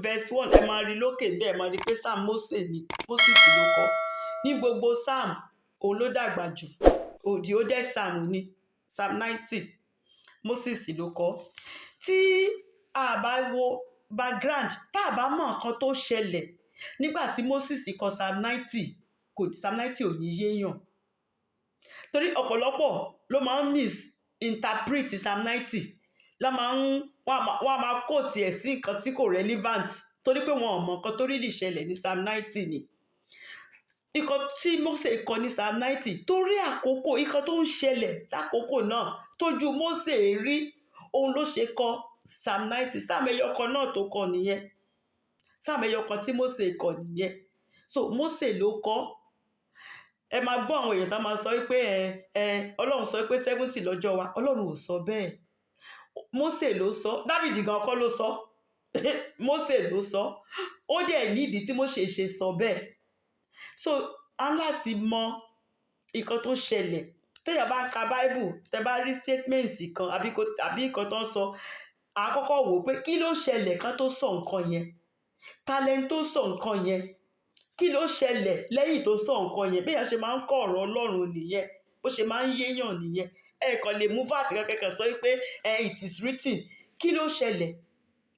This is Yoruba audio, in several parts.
verse 1 ẹ máa rí lókè bẹ́ẹ̀ máa rí pé Psalm Moses ló kọ. Ní gbogbo Psalm òun ló dàgbà jù, the oldest Psalm ní Psalm 90 Moses ló kọ. Tí a bá wo background, tá a bá mọ nǹkan tó ṣẹlẹ̀ nígbà tí Moses kọ Psalm 90 ò ní yéèyàn, torí ọ̀pọ̀lọpọ̀ ló máa ń misinterpret Psalm 90, wọ́n á máa kó tiẹ̀ sí nǹkan tí kò relevant torí pé wọn ò mọ nǹkan tó rí lè ṣẹlẹ̀ ní Psalm 90 ni. Nǹkan tí Mósè kọ ní Psalm 90 torí àkókò nǹkan tó ń ṣẹlẹ̀ lákòókò náà tójú Mósè rí, òun ló ṣe kọ Psalm 90. Psalm ẹyọkan náà tó kọ nìyẹn, Psalm ẹyọkan tí Mósè kọ nìyẹn. So Mósè ló kọ. Ẹ máa gbọ́ àwọn èèyàn tá máa sọ pé Ọlọ́run sọ pé 70 lọ́jọ́ wa. Ọlọ́run ò sọ bẹ́ẹ̀. Mósè ló sọ, Dáfídì gan kọ́ ló sọ. Mósè ló sọ. Ó dẹ̀ nídìí tí Mósè ṣe sọ bẹ́ẹ̀. So a ń láti mọ nǹkan tó ṣẹlẹ̀. Téèyàn bá ń ka Bible, tẹ́ bá rí statement kan àbí nǹkan tó ń sọ, àkọ́kọ́ wò pé kí ló ṣẹlẹ̀ kan tó sọ nǹkan yẹn, talent tó sọ nǹkan yẹn, kí ló ṣẹlẹ̀ lẹ́yìn tó sọ nǹkan yẹn. Béèyàn ṣe máa ń kọ́ ọ̀rọ̀ Ọlọ́run nìyẹn, bó ṣe máa ń yéèyàn nìyẹn. Ẹ kàn lè mú verse kankan sọ pé it is written, kí ló ṣẹlẹ̀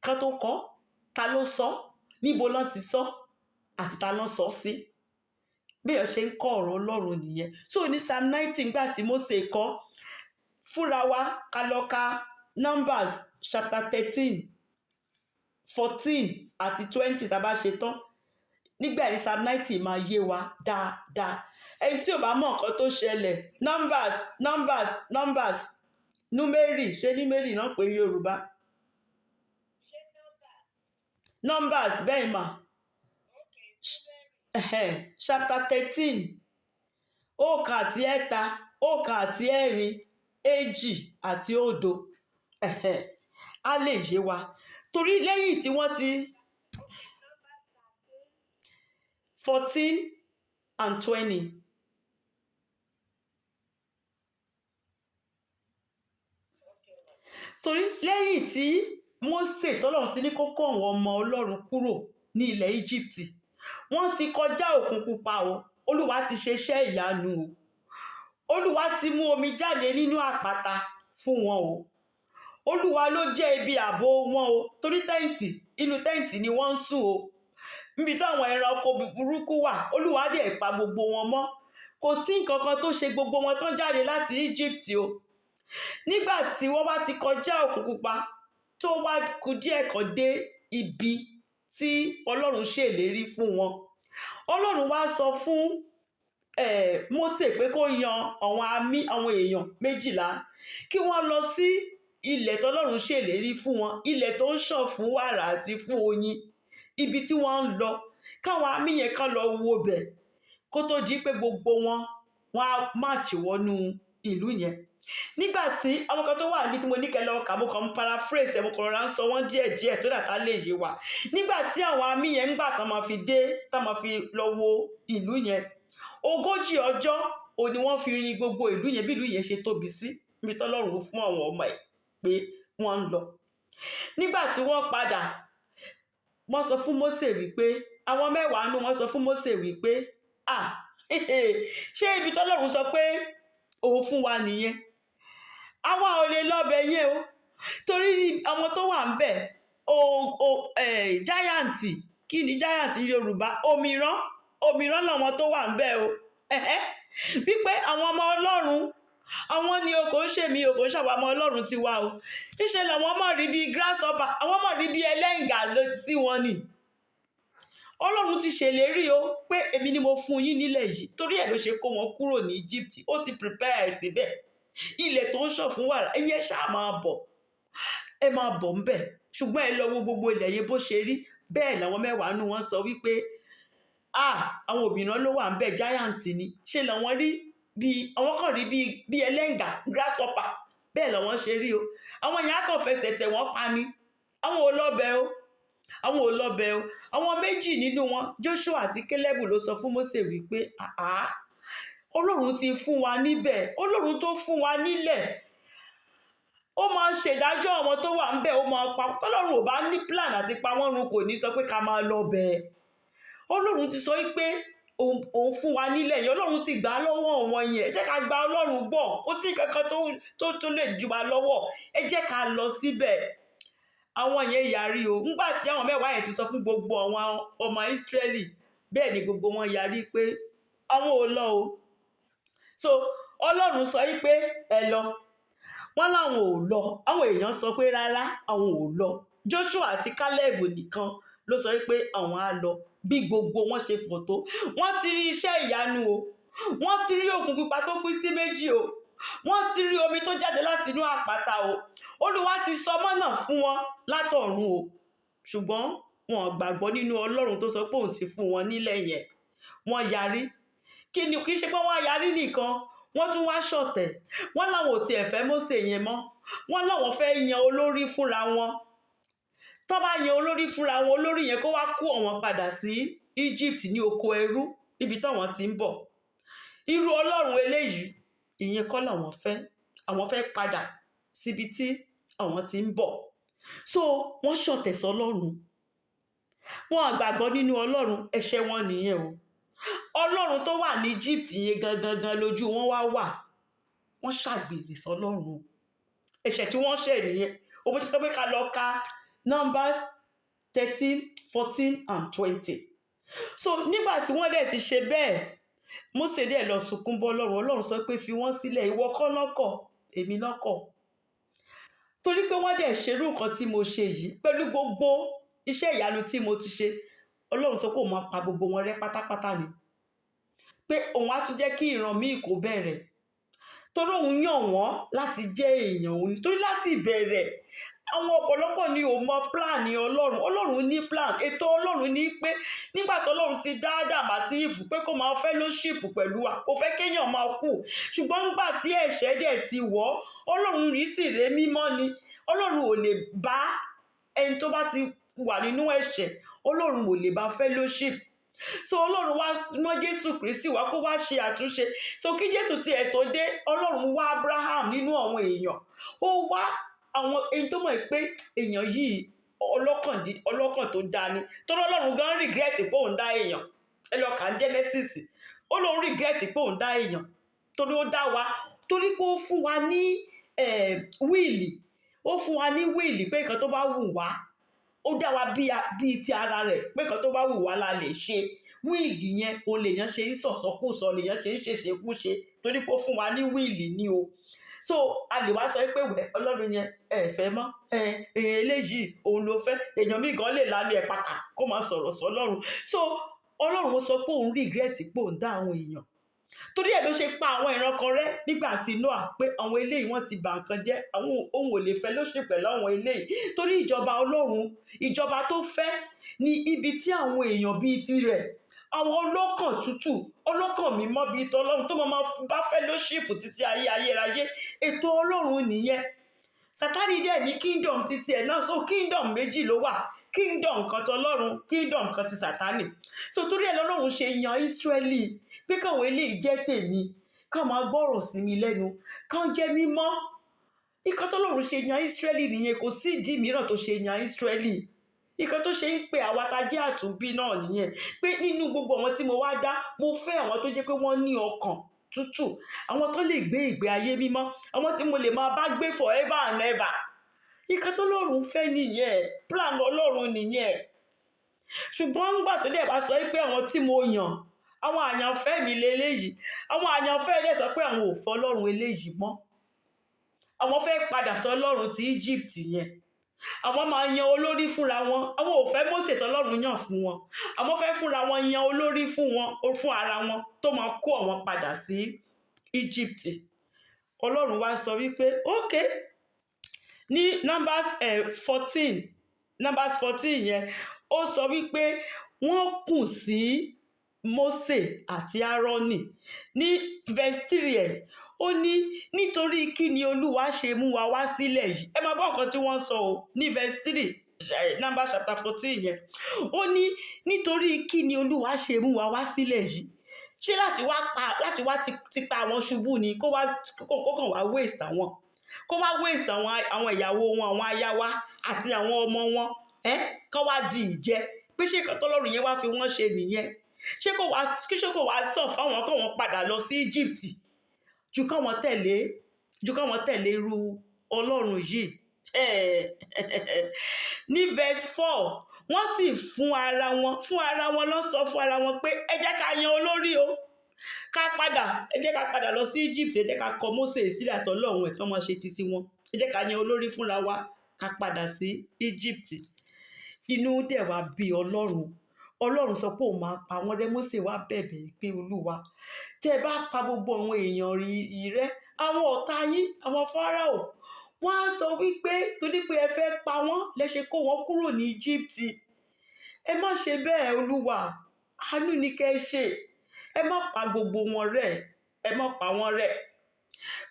kan tó kọ, ta ló sọ, níbo lọ́n ti sọ àti ta lọ́n sọ sí. Béèyàn ṣe ń kọ́ ọ̀rọ̀ Ọlọ́run nìyẹn. So ní Psalm 90 nígbà tí Mósè kọ, fúnra wa ká lọ ka Numbers chapter 13, 14 àti 20 tá a bá ṣe tán. Nígbà tí Psalm 90 máa yé wa dáadáa. Ẹni tí ò bá mọ nǹkan tó ṣẹlẹ̀, Numbers, Númérì, ṣé Númérì náà pé Yorùbá? Numbers bẹ́ẹ̀ mà. Chapter 13, ọ̀kan àti ẹ̀ta, ọ̀kan àti ẹ̀rin, èjì àti òdo. A lè yé wa. Torí lẹ́yìn tí wọ́n ti 14 and 20. Torí lẹ́yìn tí Mósè tọ́lọ́run ti ní kó kó àwọn ọmọ Ọlọ́run kúrò ní ilẹ̀ Egypt, wọ́n ti kọjá òkun pupa o. Olúwa ti ṣe iṣẹ́ ìyanu o. Olúwa ti mú omi jáde nínú àpáta fún wọn o. Olúwa ló jẹ́ ibi ààbò wọn o. Torí inú tẹ́ǹtì ni wọ́n ń sùn o. Níbi táwọn ẹranko burúkú wà, Olúwa dẹ̀ pa gbogbo wọn mọ́. Kò sí nǹkan kan tó ṣe gbogbo wọn tán jáde láti Egypt o. Nígbà tí wọ́n bá ti kọjá òkun pupa, tó wá kù díẹ̀ kan dé ibi tí Ọlọ́run ṣèlérí fún wọn. Ọlọ́run wá sọ fún Mósè pé kó yan àwọn èèyàn 12 kí wọ́n lọ sí ilẹ̀ tọ́lọ́run ṣèlérí fún wọn, ilẹ̀ tó ń ṣàn fún wàrà àti fún oyin. Ibi tí wọ́n ń lọ, káwọn àmì yẹn kan lọ wo bẹ̀ kó tó di pé gbogbo wọn á máàchì wọnú ìlú yẹn. Nígbà tí àwọn kan tó wà níbi tí mo ní kẹlẹ́ ọkà, mo kàn ń paraphrase ẹ̀, mo kàn rọra ń sọ wọ́n díẹ̀díẹ̀ so that á lè yé wa. Nígbà tí àwọn àmì yẹn ń gbà tán máa fi dé, tán máa fi lọ wo ìlú yẹn, 40 ọjọ́ òní wọ́n fi rin gbogbo ìlú yẹn, bí ìlú yẹn ṣe tóbi sí, níbi tọ́lọ́run fún àwọn ọmọ ẹ̀ pé wọ́n ń lọ. Nígbà tí wọ́n padà, wọ́n sọ fún Mósè wípé, àwọn 10 nínú wọn sọ fún Mósè wípé, ṣé ibi tọ́lọ́run sọ pé òun fún wa nìyẹn? Àwa ò lè lọ́bẹ̀ yẹn o. Torí àwọn tó wà ń bẹ̀, giant, kí ni giant ní Yorùbá? Òmíràn làwọn tó wà ń bẹ̀ o. Wípé àwọn ọmọ Ọlọ́run, àwọn ni o, kò ń ṣe mi o, kò ń ṣàwọn ọmọ Ọlọ́run ti wá o. Níṣẹ́ làwọn mọ̀ rí bí grasshopper, àwọn mọ̀ rí bí ẹlẹ́ǹgà sí wọn ni. Ọlọ́run ti ṣèlérí o pé èmi ni mo fún yín nílẹ̀ yìí. Torí ẹ̀ ló ṣe kó wọn kúrò ní Egypt. Ó ti prepare ẹ̀ síbẹ̀. Ilẹ̀ tó ń ṣàn fún wàrà, ẹ̀yin ẹ ṣáà máa bọ̀. Ẹ máa bọ̀ ń bẹ̀. Ṣùgbọ́n ẹ lọ wo gbogbo ilẹ̀ yẹn bó ṣe rí. Bẹ́ẹ̀ làwọn 10 nínú wọn sọ wípé, àwọn òmíràn ló wà ń bẹ̀, giant ni. Ṣé làwọn rí àwọn kan rí bí ẹlẹ́ǹgà, grasshopper. Bẹ́ẹ̀ làwọn ṣe rí o. Àwọn yẹn á kàn fẹsẹ̀ tẹ̀ wọ́n pa ni. Àwọn ò lọ́bẹ̀ o. Àwọn 2 nínú wọn, Joshua àti Caleb, ló sọ fún Mósè wípé, Ọlọ́run ti fún wa níbẹ̀. Ọlọ́run tó fún wa nílẹ̀, ó máa ń ṣèdájọ́ àwọn tó wà ń bẹ̀, ó máa pa tọ́lọ́run ò bá ní plan àti pa wọ́n run kò ní sọ pé ká máa lọ bẹ̀. Ọlọ́run ti sọ pé òun fún wa nílẹ̀ yẹn, Ọlọ́run ti gbà á lọ́wọ́ wọn yẹn, ẹ jẹ́ ká gba Ọlọ́run gbọ́, kò sí kankan tó lè dí wa lọ́wọ́, ẹ jẹ́ ká lọ síbẹ̀. Àwọn yẹn yarí o, nígbà tí àwọn mẹ́wàá yẹn ti sọ fún gbogbo àwọn ọmọ Ísírẹ́lì, bẹ́ẹ̀ ni gbogbo wọn yarí pé àwọn ò lọ o. So Ọlọ́run sọ pé ẹ lọ, wọ́n láwọn ò lọ, àwọn èèyàn sọ pé rárá àwọn ò lọ. Joshua àti Caleb nìkan ló sọ pé àwọn á lọ. Bí gbogbo wọn ṣe pọ̀ tó, wọ́n ti rí iṣẹ́ ìyanu o, wọ́n ti rí òkun pupa tó pín sí méjì o, wọ́n ti rí omi tó jáde láti inú àpáta o, Olúwa ti sọ mọ́nà fún wọn látọ̀run o, ṣùgbọ́n wọn gbàgbọ́ nínú Ọlọ́run tó sọ pé òun ti fún wọn nílẹ̀ yẹn. Wọ́n yarí. Kì í ṣe pé wọ́n yarí nìkan, wọ́n tún wá ṣọ̀tẹ̀, wọ́n láwọn ò tiẹ̀ fẹ́ Mósè yẹn mọ́, wọ́n láwọn fẹ́ yan olórí fúnra wọn. Tó bá yan olórí fúnra wọn, olórí yẹn kó wá kó àwọn padà sí Egypt ní oko ẹrú níbi táwọn ti ń bọ̀. Irú Ọlọ́run eléyìí, ìyẹn kọ́ làwọn fẹ́, àwọn fẹ́ padà síbi tí àwọn ti ń bọ̀. So wọ́n ṣọ̀tẹ̀ sọ́lọ́run, wọn àgbàgbọ́ nínú Ọlọ́run, ẹ̀ṣẹ̀ wọn nìyẹn o. Ọlọ́run tó wà ní Egypt yẹn gangan lójú wọn wà, wọ́n ṣàgbèrè sọ́lọ́run, ẹ̀ṣẹ̀ tí wọ́n ṣẹ̀ nìyẹn. Ó ti sọ pé ká lọ ka Numbers 13, 14 and 20. So nígbà tí wọ́n dẹ̀ ti ṣe bẹ́ẹ̀, Mósè dẹ̀ lọ sunkún bọ́ Ọlọ́run. Ọlọ́run sọ pé fi wọ́n sílẹ̀, ìwọ kọ́ lọ́kọ̀, èmi lọ́kọ̀. Torí pé wọ́n dẹ̀ ṣerú nǹkan tí mo ṣe yìí pẹ̀lú gbogbo iṣẹ́ ìyanu tí mo ti ṣe, Ọlọ́run sọ pé òun máa pa gbogbo wọn rẹ́ pátápátá ni, pé òun á tún jẹ́ kí ìran míì kó bẹ̀rẹ̀, torí òun yàn wọ́n láti jẹ́ èèyàn òun. Torí láti ìbẹ̀rẹ̀ àwọn ọ̀pọ̀lọpọ̀ ni ò mọ plan Ọlọ́run. Ọlọ́run ní plan, ètò Ọlọ́run ní pé nígbà tí Ọlọ́run ti dá Ádámù àti Éfù pé kó máa fellowship pẹ̀lú wa, kò fẹ́ kéèyàn máa kú, ṣùgbọ́n nígbà tí ẹ̀ṣẹ̀ dẹ̀ ti wọ̀, Ọlọ́run rí sì ré mímọ́ ni. Ọlọ́run ò lè bá ẹni tó bá ti wà nínú ẹ̀ṣẹ̀, Ọlọ́run ò lè bá fellowship. So Ọlọ́run wá mọ́ Jésù Kristi wá kó wá ṣe àtúnṣe. So kí Jésù tiẹ̀ tó dé, Ọlọ́run wá Abraham nínú àwọn èèyàn, ó wá àwọn èyí tó mọ̀ pé èèyàn yìí ọlọ́kàn tó dáa ni. Torí Ọlọ́run gan regret pé òun dá èèyàn. Ẹ lọ kà Genesis, ó lóun regret pé òun dá èèyàn torí ó dá wa, torí pé ó fún wa ní wíìlì, ó fún wa ní wíìlì pé nǹkan tó bá wù wá, ó dá wa bíi ti ara rẹ̀ pé nǹkan tó bá wù wá la lè ṣe. Wíìlì yẹn o lèèyàn ṣe ń sọ̀sọ́kùsọ, lèèyàn ṣe ń ṣèṣekúṣe torí pé ó fún wa ní wíìlì ni o. So a lè wá sọ pé Ọlọ́run yẹn ẹ fẹ́ mọ́, eléyìí òun ló fẹ́, èèyàn míì gan lè lálẹ́ ẹ̀ pàkà kó máa sọ̀rọ̀ sọ́lọ́run. So Ọlọ́run sọ pé òun regret pé òun dá àwọn èèyàn, torí ẹ̀ ló ṣe pa àwọn ìran kan rẹ́ nígbà tí Noah, pé àwọn eléyìí wọ́n ti bà nǹkan jẹ́, àwọn òun ò lè fẹ́ ló ṣe pẹ̀lú àwọn eléyìí, torí ìjọba Ọlọ́run, ìjọba tó fẹ́ ni ibi tí àwọn èèyàn bíi tirẹ̀, àwọn ọlọ́kàn tútù, ọlọ́kàn mímọ́ bíi tọlọ́run tó máa bá fellowship títí ayérayé. Ètò Ọlọ́run nìyẹn. Sátánì dẹ̀ ní kingdom títí ẹ̀ náà, so kingdom méjì ló wà, kingdom kan tọlọ́run, kingdom kan ti Sátánì. So torí ẹ̀ lọ́lọ́run ṣe yan Ísírẹ́lì pé káwọn eléyìí jẹ́ tèmi, ká máa gbọ́rọ̀ sí mi lẹ́nu, kán jẹ́ mímọ́. Nǹkan tọ́lọ́run ṣe yan Ísírẹ́lì nìyẹn, kò sí ìdí mìíràn tó ṣe yan Ísírẹ́lì. Nǹkan tó ṣe ń pe àwa tá jẹ́ àtúnbí náà nìyẹn, pé nínú gbogbo àwọn tí mo wá dá, mo fẹ́ àwọn tó jẹ́ pé wọ́n ní ọkàn tútù, àwọn tó lè gbé ìgbé ayé mímọ́, àwọn tí mo lè máa bá gbé forever and ever. Nǹkan tó lọ́run fẹ́ nìyẹn, plan Ọlọ́run nìyẹn. Ṣùgbọ́n nígbà tó dẹ̀ bá sọ pé àwọn tí mo yàn, àwọn àyànfẹ́ mi leléyìí, àwọn àyànfẹ́ dẹ̀ sọ pé àwọn ò fẹ́ Ọlọ́run eléyìí mọ́, àwọn fẹ́ padà sọ Ọlọ́run ti Egypt yẹn, àwọn máa yan olórí fúnra wọn, àwọn ò fẹ́ Mósè tọ́lọ́run yàn fún wọn, àwọn fẹ́ fúnra wọn yan olórí fún wọn, fún ara wọn tó máa kó àwọn padà sí Egypt. Ọlọ́run wá sọ wípé okay, ní Numbers 14 yẹn ó sọ wípé wọ́n kùn sí Mósè àti Áárónì. Ní verse 3 ẹ̀ ó ní nítorí kí ni Olúwa ṣe mú wa wá sílẹ̀ yìí. Ẹ máa gbọ́ nǹkan tí wọ́n sọ o ní verse 3 Numbers chapter 14 yẹn, ó ní nítorí kí ni Olúwa ṣe mú wa wá sílẹ̀ yìí, ṣé láti wá ti pa àwọn ṣubú ni, kó kàn wá waste àwọn. kó wá wéèsì àwọn ìyàwó wọn, àwọn aya wa àti àwọn ọmọ wọn kó wá di ìjẹ pé ṣé nǹkan tọ́lọ́run yẹn wá fi wọ́n ṣe nìyẹn? ṣé kò wá sàn fáwọn kó wọn padà lọ sí Egypt ju káwọn tẹ̀lé irú Ọlọ́run yìí? Ní verse 4 wọ́n sì fún ara wọn lọ sọ fún ara wọn pé ẹ jẹ́ ká yan olórí o, ẹ jẹ́ ká padà lọ sí Egypt, ẹ jẹ́ ká kọ Mósè sílẹ̀ àtọlọ́run ẹ̀ kán máa ṣe títí wọn, ẹ jẹ́ ká yan olórí fúnra wa ká padà sí Egypt. Inú dẹ̀ wá bí Ọlọ́run sọ pé òun máa pa wọ́n rẹ́. Mósè wá bẹ̀bẹ̀ pé Olúwa, tẹ́ ẹ bá pa gbogbo àwọn èèyàn yìí rẹ́, àwọn ọ̀tá yín, àwọn Fáráò, wọ́n á sọ wípé torí pé ẹ fẹ́ pa wọ́n lẹ ṣe kó wọn kúrò ní Egypt. Ẹ má ṣe bẹ́ẹ̀ Olúwa, àánú ni kẹ́ ẹ ṣe, ẹ má pa gbogbo wọn rẹ́, ẹ má pa wọ́n rẹ́.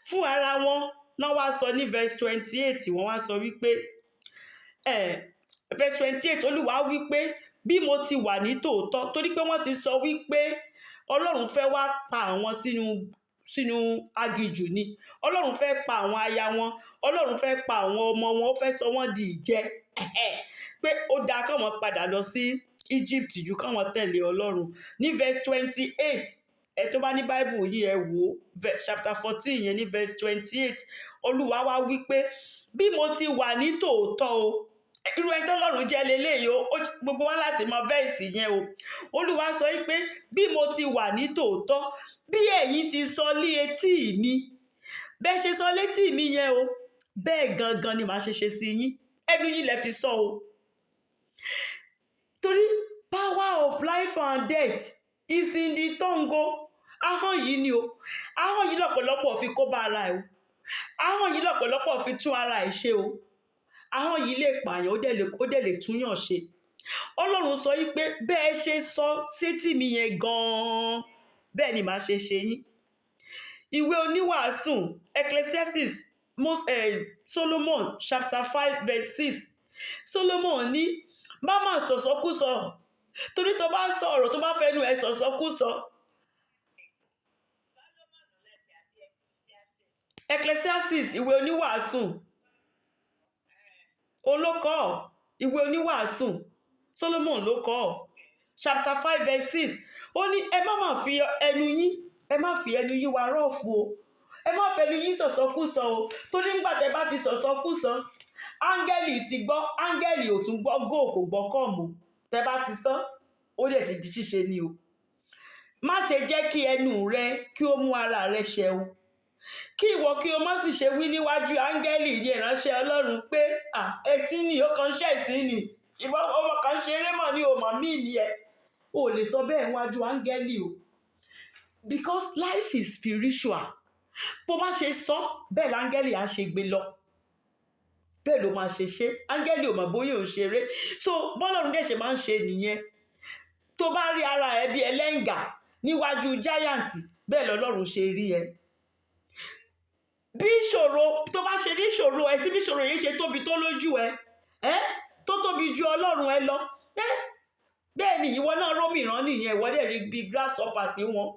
Fún ara wọn náà wá sọ ní verse 28, wọ́n wá sọ wípé verse 28 Olúwa wípé bí mo ti wà ní tòótọ́, torí pé wọ́n ti sọ wípé Ọlọ́run fẹ́ wá pa àwọn sínú aginjù ni, Ọlọ́run fẹ́ pa àwọn aya wọn, Ọlọ́run fẹ́ pa àwọn ọmọ wọn, ó fẹ́ sọ wọ́n di ìjẹ pé ó dáa káwọn padà lọ sí Egypt ju káwọn tẹ̀lé Ọlọ́run. Ní verse 28 ẹ tó bá ní Bible yìí ẹ wò chapter 14 yẹn ní verse 28 Olúwa wá wípé bí mo ti wà ní tòótọ́ o, irú ẹni tọ́lọ́run jẹ́ leléyìí o, gbogbo wa láti mọ verse yẹn o. Olúwa sọ wípé bí mo ti wà ní tòótọ́, bí ẹ̀yin ti sọ lé etí mi, bẹ́ẹ̀ ṣe sọ létí mi yẹn o, bẹ́ẹ̀ gangan ni màá ṣe sí yín. Ẹnu yín lẹ fi sọ o. Torí power of life and death is in the tongue o. Ahọ́n yìí ni o. Ahọ́n yìí lọ́pọ̀lọpọ̀ fi kó bá ara ẹ̀ o. Ahọ́n yìí lọ́pọ̀lọpọ̀ fi tún ara ẹ̀ ṣe o. Ahọ́n yìí lè pààyàn, ó dẹ̀ lè túyàn ṣe. Ọlọ́run sọ wípé bẹ́ẹ̀ ṣe sọ sétí mi yẹn gan-an, bẹ́ẹ̀ ni màá ṣe yín. Ìwé oníwàásù Ecclesiastes Solomon chapter 5 verse 6 Solomon ní má má sọ̀sọ́kúsọ, torí tó bá sọ ọ̀rọ̀ tó bá fẹnu ẹ̀ sọ̀sọ́kúsọ. Ecclesiastes ìwé oníwàásù olókọ́, ìwé oníwàásù Solomon ló kọ chapter 5 verse 6 ó ní ẹ má má fi ẹnu yín wa rọ́ọ̀fù o, ẹ má fẹnu yín sọ̀sọ́kúsọ o, torí nígbà tẹ́ bá ti sọ̀sọ́kúsọ áńgẹ́lì ti gbọ́, áńgẹ́lì ò tún gbọ́ góò kò gbọ́ kọ́ọ̀mù, tẹ́ bá ti sọ ó lè ti di ṣíṣe ni o. Má ṣe jẹ́ kí ẹnu rẹ kí ó mú ara rẹ ṣẹ o, kí ìwọ kí o má sì ṣe wí níwájú áńgẹ́lì ní ìránṣẹ́ Ọlọ́run pé ẹ̀sìn ni ó kàn ṣẹ̀sìn ni, ìwọ ọmọ kan ṣe eré mọ̀ ní o mọ̀ mí ni ẹ. O lè sọ bẹ́ẹ̀ níwájú áńgẹ́lì o, because life is spiritual. Bó bá ṣe sọ bẹ́ẹ̀ láńgẹ́lì á ṣe gbé lọ, bẹ́ẹ̀ ló máa ṣe áńgẹ́lì ò mọ̀ bóyá ò ṣeré. So bọ́lọ́run dẹ̀ ṣe máa ń ṣe nìyẹn. Tó bá rí ara ẹ bí ẹlẹ́ngà níwájú giant, bẹ́ẹ̀ lọ́lọ́run ṣe rí ẹ. Bí ìṣòro tó bá ṣe rí ìṣòro ẹ sí bí ìṣòro yìí ṣe tóbi tó lójú ẹ tó tóbi ju Ọlọ́run ẹ lọ, bẹ́ẹ̀ ni ìwọ náà rómìrán nìyẹn, ìwọ dẹ̀ rí bí grasshopper sí wọn.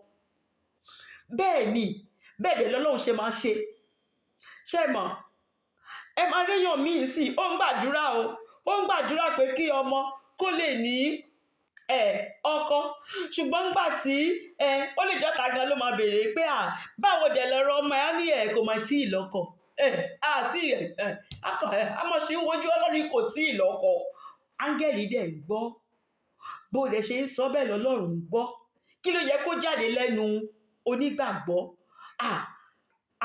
Bẹ́ẹ̀ ni bẹ́ẹ̀ dẹ̀ lọ́lọ́run ṣe máa ṣe. Ṣé mọ̀, ẹ máa réyàn míì sí ó ń gbàdúrà o, ó ń gbàdúrà pé kí ọmọ kó lè ní ọkọ, ṣùgbọ́n nígbà tí ó lè jọ́ta gan ló máa béèrè pé báwo dẹ̀ lọ́rọ̀ ọmọ ẹ̀ á ní kò máa tí ì lọ́kọ àti àmọ́ ṣe ń wojú Ọlọ́run kò tí ì lọ́kọ. Áńgẹ́lì dẹ̀ gbọ́ bó dẹ̀ ṣe ń sọ bẹ́ẹ̀ lọ́lọ́run gbọ́. Kí ló yẹ kó jáde lẹ́nu onígbàgbọ́?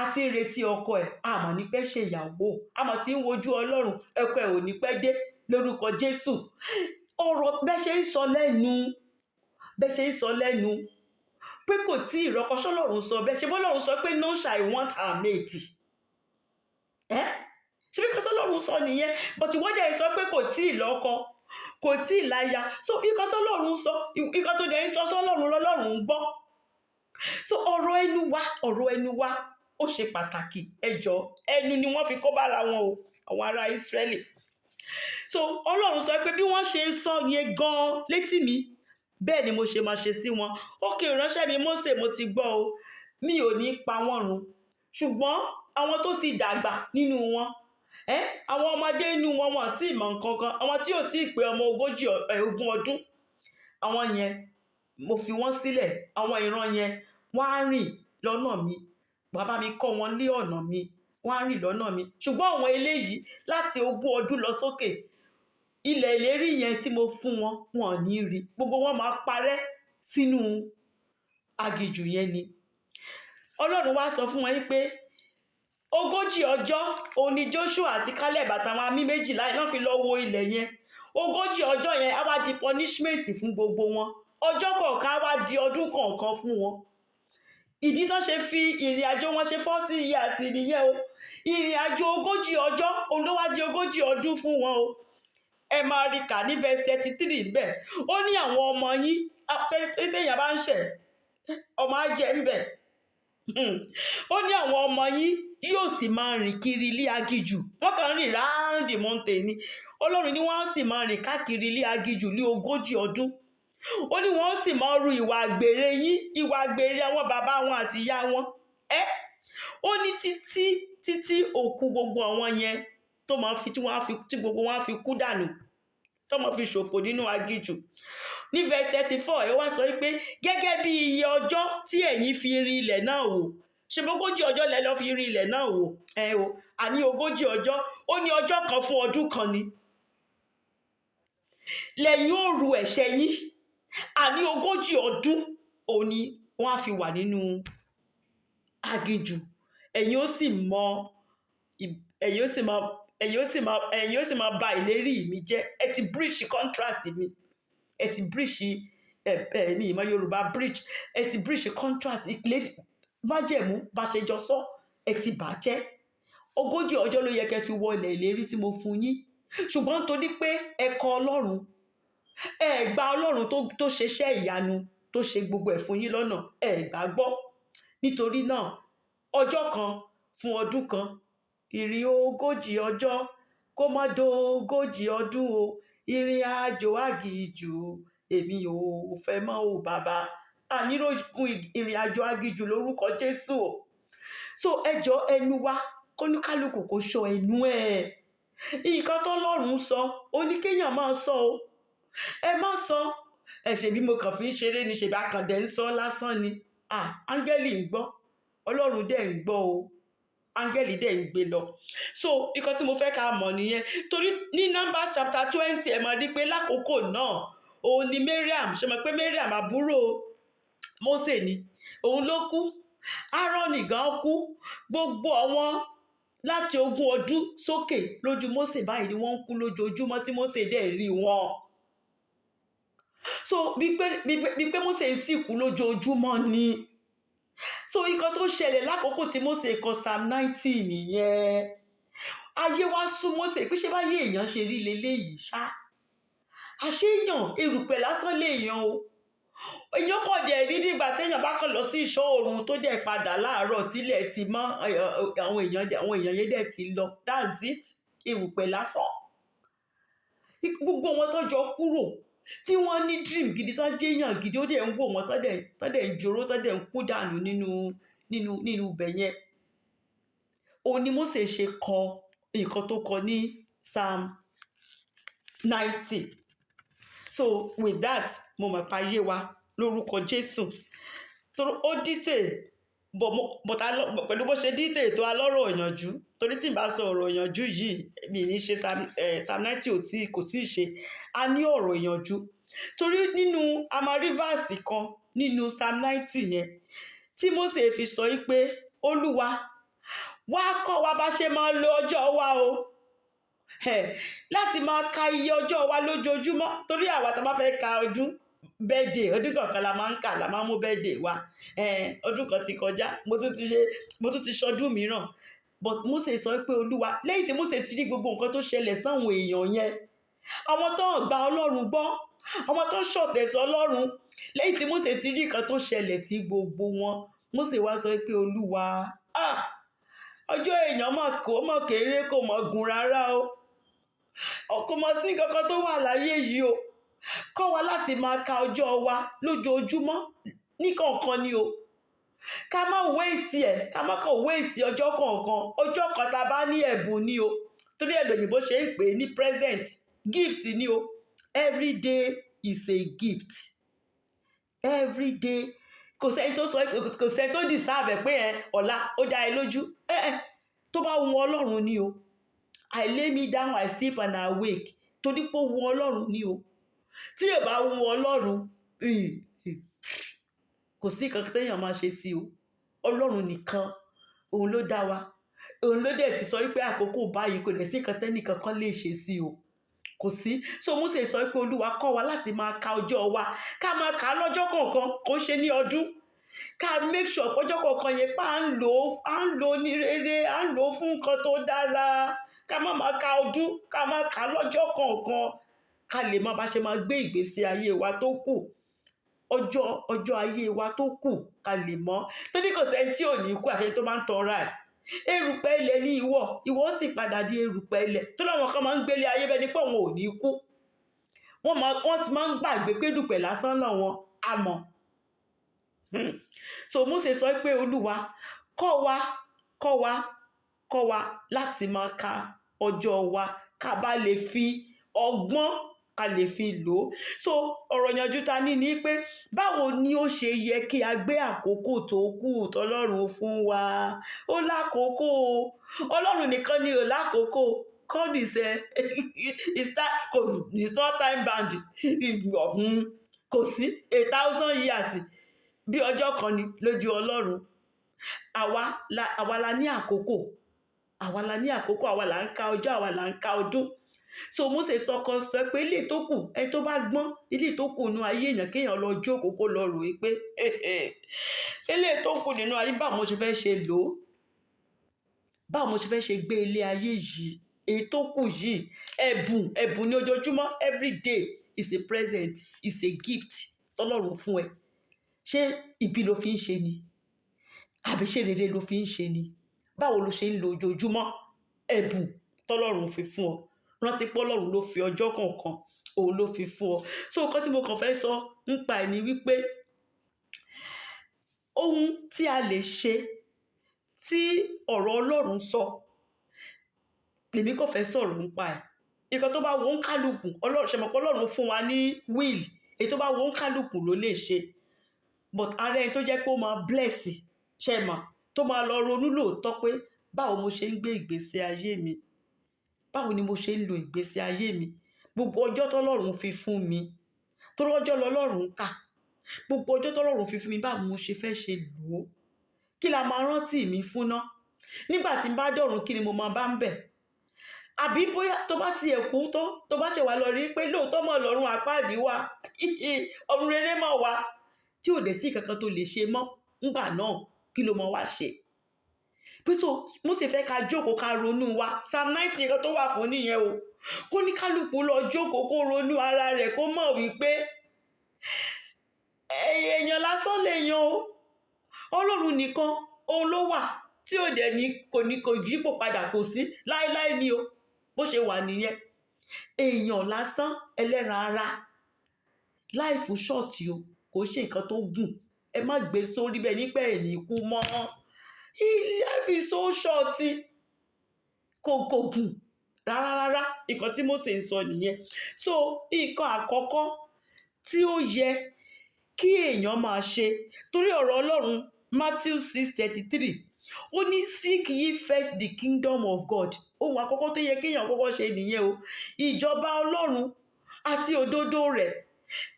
A ti ń retí ọkọ ẹ̀, àmọ́ ní pẹ́ ṣe ìyàwó, àmọ́ tí ń wojú Ọlọ́run, ọkọ ẹ̀ ò ní pẹ́ dé lórúkọ Jésù. Ọ̀rọ̀ bẹ́ẹ̀ ṣe ń sọ lẹ́nu pé kò tí ì rọ́kọ, ṣọ́lọ́run sọ bẹ́ẹ̀? Ṣé bọ́lọ́run sọ pé no shall want her mate? Ṣé bí kọ́sọ́lọ́run sọ nìyẹn? But ìwọ dẹ̀ sọ pé kò tí ì lọ́kọ, kò tí ì láya. So ikọ́ tọ́lọ́run sọ, ikọ́ tó dẹ̀ ń sọ sọ́lọ́run lọ́lọ́run ń gbọ́. So ọ̀rọ̀ ẹnu wa ó ṣe pàtàkì. Ẹjọ́ ẹnu ni wọ́n fi kó bára wọn o, àwọn ará Ísírẹ́lì. So Ọlọ́run sọ pé bí wọ́n ṣe sọ yẹn gan-an létí mi, bẹ́ẹ̀ ni mo ṣe máa ṣe sí wọn. Ókè ìránṣẹ́ mi Mósè, mo ti gbọ́ o, mi ò ní pa wọ́n run, ṣùgbọ́n àwọn tó ti dàgbà nínú wọn, àwọn ọmọdé inú wọn wọn tí ì mọ̀ nǹkan kan, àwọn tí ò tí ì pé ọmọ ogún ọdún, àwọn yẹn mo fi wọ́n sílẹ̀. Àwọn ìran yẹn wọ́n á rìn lọ́nà mi, bàbá mi kọ́ wọn lé ọ̀nà mi, wọ́n á rìn lọ́nà mi. Ṣùgbọ́n àwọn eléyìí láti 20 ọdún lọ sókè, ilẹ̀ ìlérí yẹn tí mo fún wọn, wọn ò ní rí, gbogbo wọn máa parẹ́ sínú aginjù yẹn ni. Ọlọ́run wá sọ fún wọn pé 40 ọjọ́ òun ni Joshua àti Caleb àtàwọn amí 12 náà fi lọ wo ilẹ̀ yẹn. 40 ọjọ́ yẹn á wá di punishment fún gbogbo wọn, ọjọ́ kọ̀ọ̀kan á wá di ọdún kọ̀ọ̀kan fún wọn. Ìdí tó ṣe fi ìrìn àjò wọn ṣe 40 years nìyẹn o. Ìrìn àjò 40 ọjọ́ òun ló wá di 40 ọdún fún wọn o. Ẹ máa rí kà ní verse 33 bẹ́ẹ̀. Ó ní àwọn ọmọ yín, téèyàn bá ń ṣẹ̀, ọmọ á jẹ ń bẹ̀. Ó ní àwọn ọmọ yín yóò sì máa rìn kiri ilé aginjù. Wọ́n kàn rìn round the mountain ni. Ọlọ́run ní wọ́n á sì máa rìn káàkiri ilé aginjù ní 40 ọdún. Ó ní wọ́n sì máa ru ìwà àgbèrè yín, ìwà àgbèrè àwọn bàbá wọn àti ìyá wọn. Ó ní títí òkú gbogbo àwọn yẹn tó máa fi tí gbogbo wọn á fi kú dànù, tó máa fi ṣòfò nínú aginjù. Ní verse 34 ẹ wá sọ pé gẹ́gẹ́ bí iye ọjọ́ tí ẹ̀yin fi rin ilẹ̀ náà wò. Ṣé 40 ọjọ́ lẹ lọ fi rin ilẹ̀ náà wò? Àní 40 ọjọ́, ó ní ọjọ́ kan fún ọdún kan ni. Lẹ́yìn ó ru ẹ̀ṣẹ̀ yín, àní 40 ọdún òun ni wọ́n á fi wà nínú aginjù. Ẹ̀yin ó sì máa ba ìlérí mi jẹ́. Ẹ ti breach contract mi, ẹ ti breach mi ìmọ̀ Yorùbá breach, ẹ ti breach contract ìlérí májẹ̀mú bá ṣe jọ sọ, ẹ ti bàjẹ́. 40 ọjọ́ ló yẹ kẹ́ fi wọ ilẹ̀ ìlérí tí mo fún yín. Ṣùgbọ́n torí pé ẹ kọ̀ Ọlọ́run, ẹ gba Ọlọ́run tó ṣeṣẹ́ ìyanu, tó ṣe gbogbo ẹ̀ fún yín lọ́nà, ẹ gbàgbọ́. Nítorí náà ọjọ́ kan fún ọdún kan, ìrìn 40 ọjọ́ kó má do 40 ọdún o. Ìrìn àjò aginjù èmi ò fẹ́ mọ́ o bàbá. Ànírògùn ìrìn àjò aginjù lórúkọ Jésù o. So ẹjọ́ ẹnu wa kóníkálùkù kò ṣọ́ ẹnu ẹ̀. Nǹkan tọ́lọ́run sọ ó ní kéèyàn máa sọ o. Ẹ má sọ ṣe bí mo kàn fi ń ṣeré ni, ṣe bá kàn dẹ̀ ń sọ lásán ni. Áńgẹ́lì ń gbọ́, Ọlọ́run dẹ̀ ń gbọ́ o, áńgẹ́lì dẹ̀ ń gbé lọ. So nǹkan tí mo fẹ́ ká mọ̀ nìyẹn. Torí ní Numbers chapter 20 ẹ máa rí pé lákòókò náà òun ni Mariam, ṣe mọ̀ pé Mariam àbúrò Mósè ni, òun ló kú. Áárónì gan kú. Gbogbo àwọn láti 20 ọdún sókè lójú Mósè báyìí ni wọ́n ń kú lójoojúmọ́ tí Mósè dẹ̀ rí wọn. So bí pé Mósè ń sìnkú lójoojúmọ́ ni. So nǹkan tó ṣẹlẹ̀ lákòókò tí Mósè kọ Psalm 90 nìyẹn. Ayé wá sú Mósè pé ṣé báyé èèyàn ṣe rí leléyìí ṣá. Àṣéyàn erùpẹ̀ lásán léèyàn o. Èèyàn kàn dẹ̀ rí nígbà téèyàn bá kàn lọ sí ìṣọ́ òrun tó dẹ̀ padà láàárọ̀ tílẹ̀ ti mọ́, àwọn èèyàn yẹn dẹ̀ ti lọ. That's it. Erùpẹ̀ lásán. Gbogbo wọn tó jọ kúrò tí wọ́n ní dream gidi, tán jéèyàn gidi, ó dẹ̀ ń wò wọ́n tán dẹ̀ ń joró, tán dẹ̀ ń kú dànù nínú ibẹ̀ yẹn. Òun ni Mósè ṣe kọ nǹkan tó kọ ní Psalm 90. So with that mo mọ̀ pa ayé wa lórúkọ Jésù. Torí ó dìtẹ̀ pẹ̀lú bó ṣe dìtẹ̀ tó alọ́rọ̀ òyànjú. Torí tí n bá sọ ọ̀rọ̀ òyànjú yìí mi ní ṣe Psalm 90 kò tí ì ṣe. A ní ọ̀rọ̀ òyànjú. Torí nínú verse kan nínú Psalm 90 yẹn tí Mósè fi sọ pé Olúwa wá kọ́ wa bá ṣe máa lo ọjọ́ wa o. Láti máa ka iye ọjọ́ wa lójoojúmọ́. Torí àwa tá bá fẹ́ ka ọdún birthday, ọdún kọ̀ọ̀kan la máa ń kà, la máa ń mú birthday wa. Ọdún kan ti kọjá, mo tún ti ṣọdún mìíràn. But Mósè sọ pé Olúwa, lẹ́yìn tí Mósè ti rí gbogbo nǹkan tó ṣẹlẹ̀ sáwọn èèyàn yẹn, àwọn tó ń gba Ọlọ́run gbọ́, àwọn tó ń ṣọ̀tẹ̀ sọ Ọlọ́run, lẹ́yìn tí Mósè ti rí nǹkan tó ṣẹlẹ̀ sí gbogbo wọn, Mósè wá sọ pé Olúwa, ọjọ́ èèyàn mọ̀ kéré kò mọ̀ gùn rárá o. Kò mọ̀ sí nǹkan kan tó wà láyé yìí o. Kọ́ wa láti máa ka ọjọ́ wa lójoojúmọ́ ní kọ̀ọ̀kan ni o. ká má wéèsì ẹ̀, ká má kàn wéèsì ọjọ́ kọ̀ọ̀kan. Ọjọ́ kan tá a bá ní ẹ̀bùn ni o, torí ẹ̀ lòyìnbó ṣe ń pè é ní present, gift ni o. Every day is a gift. Every day kò sẹ́ni tó sọ, kò sẹ́ni tó deserve ẹ̀ pé ọ̀la ó dá ẹ lójú. Tó bá wù Ọlọ́run ni o. I lay me down, I sleep and I wake. Torí pé ó wù Ọlọ́run ni o. Tí ò bá wù Ọlọ́run, kò sí nǹkan téèyàn máa ṣe sí o. Ọlọ́run nìkan òun ló dá wa. Òun ló dẹ̀ ti sọ wípé àkókò báyìí kò dẹ̀ sí nǹkan tẹ́nìkan kan lè ṣe sí o. Kò sí. So Mósè sọ pé Olúwa kọ́ wa láti máa ka ọjọ́ wa, ká máa kà á lọ́jọ́ kọ̀ọ̀kan, kò ń ṣe ní ọdún. Ká make sure pé ọjọ́ kọ̀ọ̀kan yẹn pé à ń lò ní rere, à ń lò fún nǹkan tó dára. Ká má máa ka ọdún, ká máa kà á lọ́jọ́ kọ̀ọ̀kan, ká lè máa bá ṣe máa gbé ìgbésí ayé wa tó kù. Ọjọ́ ayé wa tó kù ká lè mọ̀. Torí kò sẹ́ni tí ò ní kú àfi ẹni tó máa ń tanra ẹ̀. Erùpẹ̀ ilẹ̀ ni ìwọ ó sì padà di erùpẹ̀ ilẹ̀. Tó láwọn kan máa ń gbélé ayé bẹ́ẹ̀ ni pé òun ò ní kú. Wọ́n ti máa ń gbàgbé pé erùpẹ̀ lásán làwọn á mọ̀. So Mósè sọ pé Olúwa kọ́ wa láti máa ka ọjọ́ wa, ká bá lè fi ọgbọ́n ká lè fi lò ó. So ọ̀rọ̀ ìyànjú ta ní ni pé báwo ni ó ṣe yẹ kí a gbé àkókò tó kù tọ́lọ́run fún wa. Ó lákòókò. Ọlọ́run nìkan ni ò lákòókò. God is it's not time bound. Kò sí 1,000 years bí ọjọ́ kan ni lójú Ọlọ́run. Àwa la ní àkókò. Àwa la ní àkókò, àwa là ń ka ọjọ́, àwa là ń ka ọdún. So Mósè sọ pé ilé tó kù, ẹni tó bá gbọ́n, ilé tó kù nínú ayé èèyàn kéèyàn lọ jókòó kó lọ rò wípé ilé tó kù nínú ayé báwo mo ṣe fẹ́ ṣe lò ó, báwo mo ṣe fẹ́ ṣe gbé ilé ayé yìí, èyí tó kù yìí. Ẹ̀bùn ní ojoojúmọ́. Every day is a present, is a gift tọ́lọ́run fún ẹ. Ṣé ibi ló fi ń ṣe ni? Àbí ṣé rere ló fi ń ṣe ni? Báwo ló ṣe ń lo ojoojúmọ́ ẹ̀bùn tọ́lọ́run fi fún ọ? Rántí pé Ọlọ́run ló fi ọjọ́ kọ̀ọ̀kan, òun ló fi fún ọ. So nǹkan tí mo kàn fẹ́ sọ nípa ẹ̀ ni wípé ohun tí a lè ṣe tí ọ̀rọ̀ Ọlọ́run sọ lèmi kàn fẹ́ sọ̀rọ̀ nípa ẹ̀. Nǹkan tó bá wo ń kálukú, Ọlọ́run ṣe mọ̀ pé Ọlọ́run fún wa ní will. Èyí tó bá wo ń kálukú ló lè ṣe. But ara ẹni tó jẹ́ pé ó máa bless, ṣe mọ̀, tó máa lọ ronú lóòótọ́ pé báwo mo ṣe ń gbé ìgbésí ayé mi, báwo ni mo ṣe ń lo ìgbésí ayé mi. Gbogbo ọjọ́ tọ́lọ́run fi fún mi, torí ọjọ́ lọ́lọ́run kà. Gbogbo ọjọ́ tọ́lọ́run fi fún mi, báwo mo ṣe fẹ́ ṣe lò ó. Kí la máa rántí mi fún ná? Nígbà tí n bá dọ̀run, kí ni mo máa bá ń bẹ̀? Àbí bóyá tó bá tiẹ̀ kú tán, tó bá ṣe wá lọ rí pé lóòótọ́ mọ̀ lọ́run àpáàdì wà, ọ̀run rere mọ̀ wá, tí ò dé sí kankan tó lè ṣe mọ́ nígbà náà, kí ló mọ̀ wá ṣe? Pé so Mósè fẹ́ ká jókòó ká ronú wa. Psalm 90 nǹkan tó wà fún nìyẹn o. Kó ní kálukú lọ jókòó kó ronú ara rẹ̀, kó mọ̀ wípé èèyàn lásán lèèyàn o. Ọlọ́run nìkan òun ló wà tí ò dẹ̀ ní kò yípo padà, kò sí láéláé ni o. Bó ṣe wà nìyẹn. Èèyàn lásán ẹlẹ́ran ara. Life short o, kò ṣe nǹkan tó gùn. Ẹ má gbé sórí bẹ́ẹ̀ nípa ẹ̀ ní ikú mọ́. Life is so short. Kò gùn rárá. Nǹkan tí Mósè ń sọ nìyẹn. So nǹkan àkọ́kọ́ tí ó yẹ kí èèyàn máa ṣe, torí ọ̀rọ̀ Ọlọ́run Matthew 6:33 ó ní seek ye first the kingdom of God. Ohun àkọ́kọ́ tó yẹ kéèyàn kọ́kọ́ ṣe nìyẹn o. Ìjọba Ọlọ́run àti òdodo rẹ̀.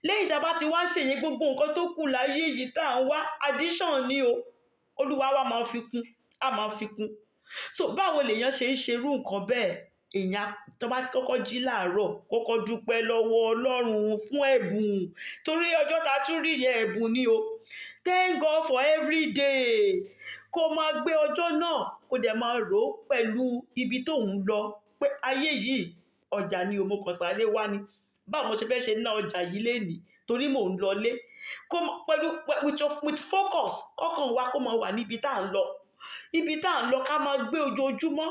Lẹ́yìn tá a bá ti wá ṣèyẹn, gbogbo nǹkan tó kù láyé yìí tá à ń wá addition ni o. Olúwa wa máa fi kún, a máa fi kún. So báwo lèèyàn ṣe ń ṣerú nǹkan bẹ́ẹ̀? Èèyàn tó bá ti kọ́kọ́ jí láàárọ̀, kọ́kọ́ dúpẹ́ lọ́wọ́ Ọlọ́run fún ẹ̀bùn. Torí ọjọ́ ta tún rí yẹn ẹ̀bùn ni o. Thank God for every day. Kó máa gbé ọjọ́ náà, kó dẹ̀ máa rò ó pẹ̀lú ibi tó ń lọ. Pé ayé yìí ọjà ni o, mo kàn sáré wá ni. Báwo mo ṣe fẹ́ ṣe ná ọjà yìí lénìí? Torí mò ń lọlé. With focus, kọ́kàn wa kó máa wà níbi tá à ń lọ. Ibi tá à ń lọ ká máa gbé ojoojúmọ́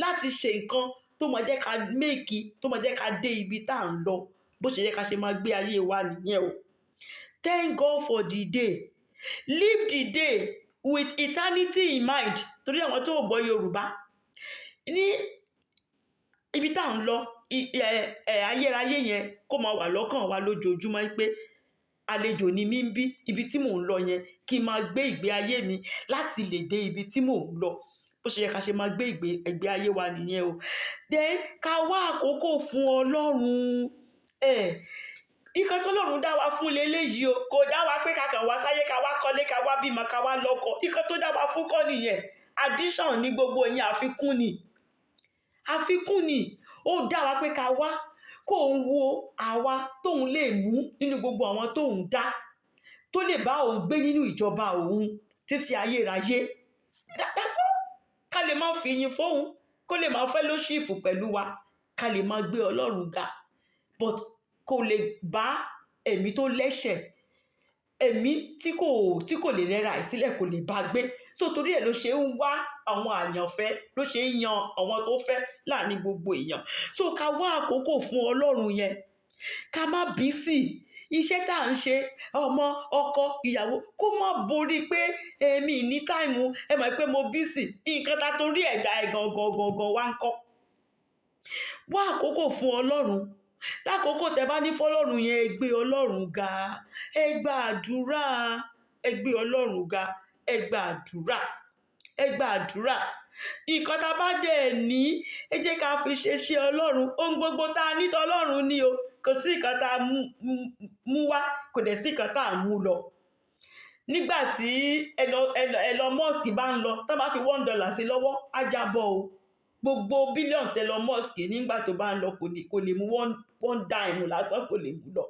láti ṣe nǹkan tó máa jẹ́ ká tó máa jẹ́ ká dé ibi tá à ń lọ. Bó ṣe yẹ ká ṣe máa gbé ayé wa nìyẹn o. Thank God for the day. live the day with eternity in mind. Torí àwọn tó gbọ́ Yorùbá ní ibi tá à ń lọ ayérayé yẹn kó máa wà lọ́kàn wa lójoojúmọ́ pé àlejò ni mí ń bí, ibi tí mò ń lọ yẹn kí n máa gbé ìgbé ayé mi láti lè dé ibi tí mò ń lọ. Bó ṣe yẹ ká ṣe máa gbé ìgbé ayé wa nìyẹn o. Then ká wá àkókò fún Ọlọ́run. Nǹkan tí Ọlọ́run dá wa fún leléyìí o, kò dá wa pé ká kàn wá sáyé ká wá kọ́lé ká wá bímọ ká wá lọ́kọ. Nǹkan tó dá wa fún kọ́ nìyẹn. Addition ní gbogbo yẹn, àfikún ni. Ó dá wa pé ká wá kó ń wo àwa tóun lè mú nínú gbogbo àwọn tóun dá tó lè bá òun gbé nínú ìjọba òun títí ayérayé. That's all. Ká lè máa fi yìn fóun, kó lè máa fellowship pẹ̀lú wa, ká lè máa gbé Ọlọ́run ga. But kò lè bá ẹ̀mí tó lẹ́ṣẹ̀, ẹ̀mí tí kò lè rẹra ẹ̀ sílẹ̀ kò lè bá gbé. So torí ẹ̀ ló ṣe ń wá àwọn àyànfẹ́, ló ṣe ń yan àwọn tó fẹ́ láàrin gbogbo èèyàn. So ká wá àkókò fún Ọlọ́run yẹn, ká má busy. Iṣẹ́ tá à ń ṣe, ọmọ, ọkọ, ìyàwó, kó má borí pé èmi ní táìmù, ẹ mọ̀ pé mo busy. Nǹkan ta torí ẹ̀dá ẹ̀ gangan wá ń kọ́. Wá àkókò fún Ọlọ́run. Lákòókò tẹ bá ní fọ́lọ́run yẹn, ẹ gbé Ọlọ́run ga, ẹ gba àdúrà, ẹ gbé Ọlọ́run ga, ẹ gba àdúrà. Nǹkan tá bá dẹ̀ ní, ẹ jẹ́ ká fi ṣe Ọlọ́run. Ohun gbogbo tá a ní tọ́lọ́run ni o. Kò sí nǹkan tá a mú wá, kò dẹ̀ sí nǹkan tá a mú lọ. Nígbà tí Elon Musk bá ń lọ, tá bá fi $1 sí lọ́wọ́, á jábọ́ o. Gbogbo bílíọ̀nù tí Elon Musk nígbà tó bá ń lọ kò lè mú one dime lásán, kò lè mú lọ.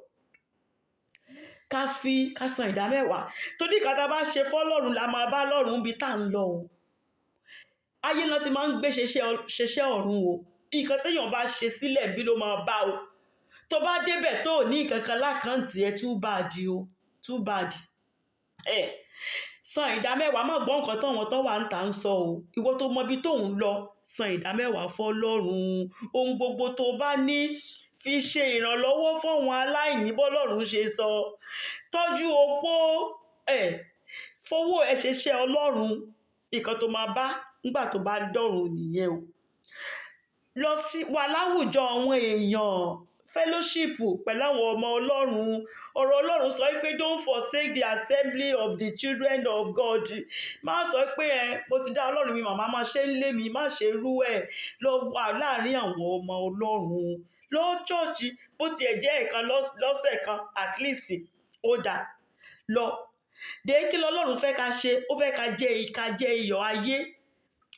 Ká san ìdámẹ́wàá. Torí nǹkan tá bá ṣe fọ́lọ́run la máa bá lọ́run bí tá à ń lọ o. Ayé náà ti máa ń gbé ṣeṣẹ́ ọ̀run o. Nǹkan téèyàn bá ṣe sílẹ̀ bí ló máa bá o. Tó bá débẹ̀ tó ní nǹkan kan lákàntì ẹ, too bad. San ìdámẹ́wàá, má gbọ́ nǹkan táwọn tó wà ń tà ń sọ o. Ìwọ tó mọ ibi tó ń lọ, san ìdámẹ́wàá fọ́lọ́run. Ohun gbogbo tó bá ní, fi ṣe ìrànlọ́wọ́ fáwọn aláìní bọ́lọ́run ṣe sọ. Tọ́jú opó, fowó ẹ ṣeṣẹ́ Ọlọ́run. Nǹkan tó máa bá nígbà tó bá dọ̀run nìyẹn o. Wà láwùjọ àwọn èèyàn, fellowship pẹ̀lú àwọn ọmọ Ọlọ́run. Ọ̀rọ̀ Ọlọ́run sọ pé don't forsake the assembly of the children of God. Má sọ pé mo ti dá Ọlọ́run mi màmá máa ṣe ń lé mi, má ṣe rú ẹ̀. Lọ wà láàrin àwọn ọmọ Ọlọ́run. Lọ chọ́ọ̀chì bó tiẹ̀ jẹ́ ẹ̀kan lọ́sẹ̀ kan at least ó dá lọ. Dé kí lọ́lọ́run fẹ́ ká ṣe? Ó fẹ́ ká jẹ́ iyọ̀ ayé.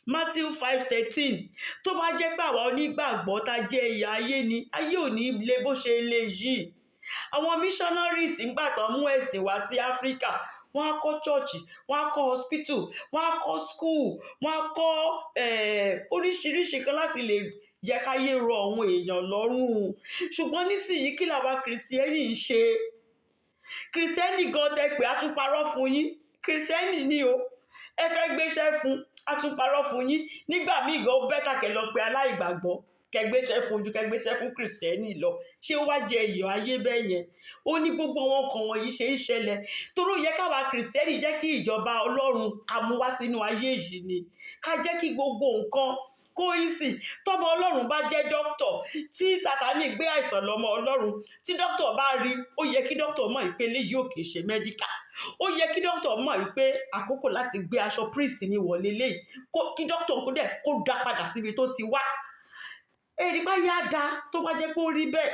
Matthew 5:13. Tó bá jẹ́ pé àwa onígbàgbọ́ tá jẹ́ iyọ̀ ayé ni, ayé ò ní le bó ṣe le yìí. Àwọn missionaries ńgbà tán mú ẹ̀sìn wá sí Áfíríkà, wọ́n á kọ́ chọ́ọ̀chì, wọ́n á kọ́ hospital, wọ́n á kọ́ school, wọ́n á kọ́ oríṣiríṣi kan láti lè jẹ́ káyé rọ àwọn èèyàn lọ́rùn. Ṣùgbọ́n nísìnyí kí làwa kìrìsìtẹ́nì ń ṣe? Kìrìsìtẹ́nì gan tẹ pé á tún parọ́ fún yín. Kìrìsìtẹ́nì ni o. Ẹ fẹ́ gbéṣẹ́ fún, á tún parọ́ fún yín. Nígbà míì gan ó bẹ́tà kẹ́ lọ pé aláìgbàgbọ́ kẹgbéṣẹ́ fún kẹgbéṣẹ́ fún kìrìsìtẹ́nì lọ. Ṣé ó wá jẹ iyọ̀ ayé bẹ́ẹ̀ yẹn? Ó ní gbogbo àwọn nǹkan wọ̀nyí ṣe ń ṣẹlẹ̀. Torí ó yẹ káwa kìrìsìtẹ́nì jẹ́ kí ìjọba Ọlọ́run ká mú wá sínú ayé yìí ni. Ká jẹ́ kí gbogbo nǹkan kó easy. Tọ́mọ Ọlọ́run bá jẹ́ dókítọ̀, tí Sátánì gbé àìsàn lọ́mọ Ọlọ́run, tí dókítọ̀ bá rí, ó yẹ kí dókítọ̀ mọ̀ pé eléyìí ò kì í ṣe medical. Ó yẹ kí dókítọ̀ mọ̀ wípé àkókò láti gbé aṣọ priest ní wọlé léyìí. Kí dókítọ̀ kó dẹ̀ kó dá padà síbi tó ti wá. Èrì bá yá da tó bá jẹ́ pé ó rí bẹ́ẹ̀.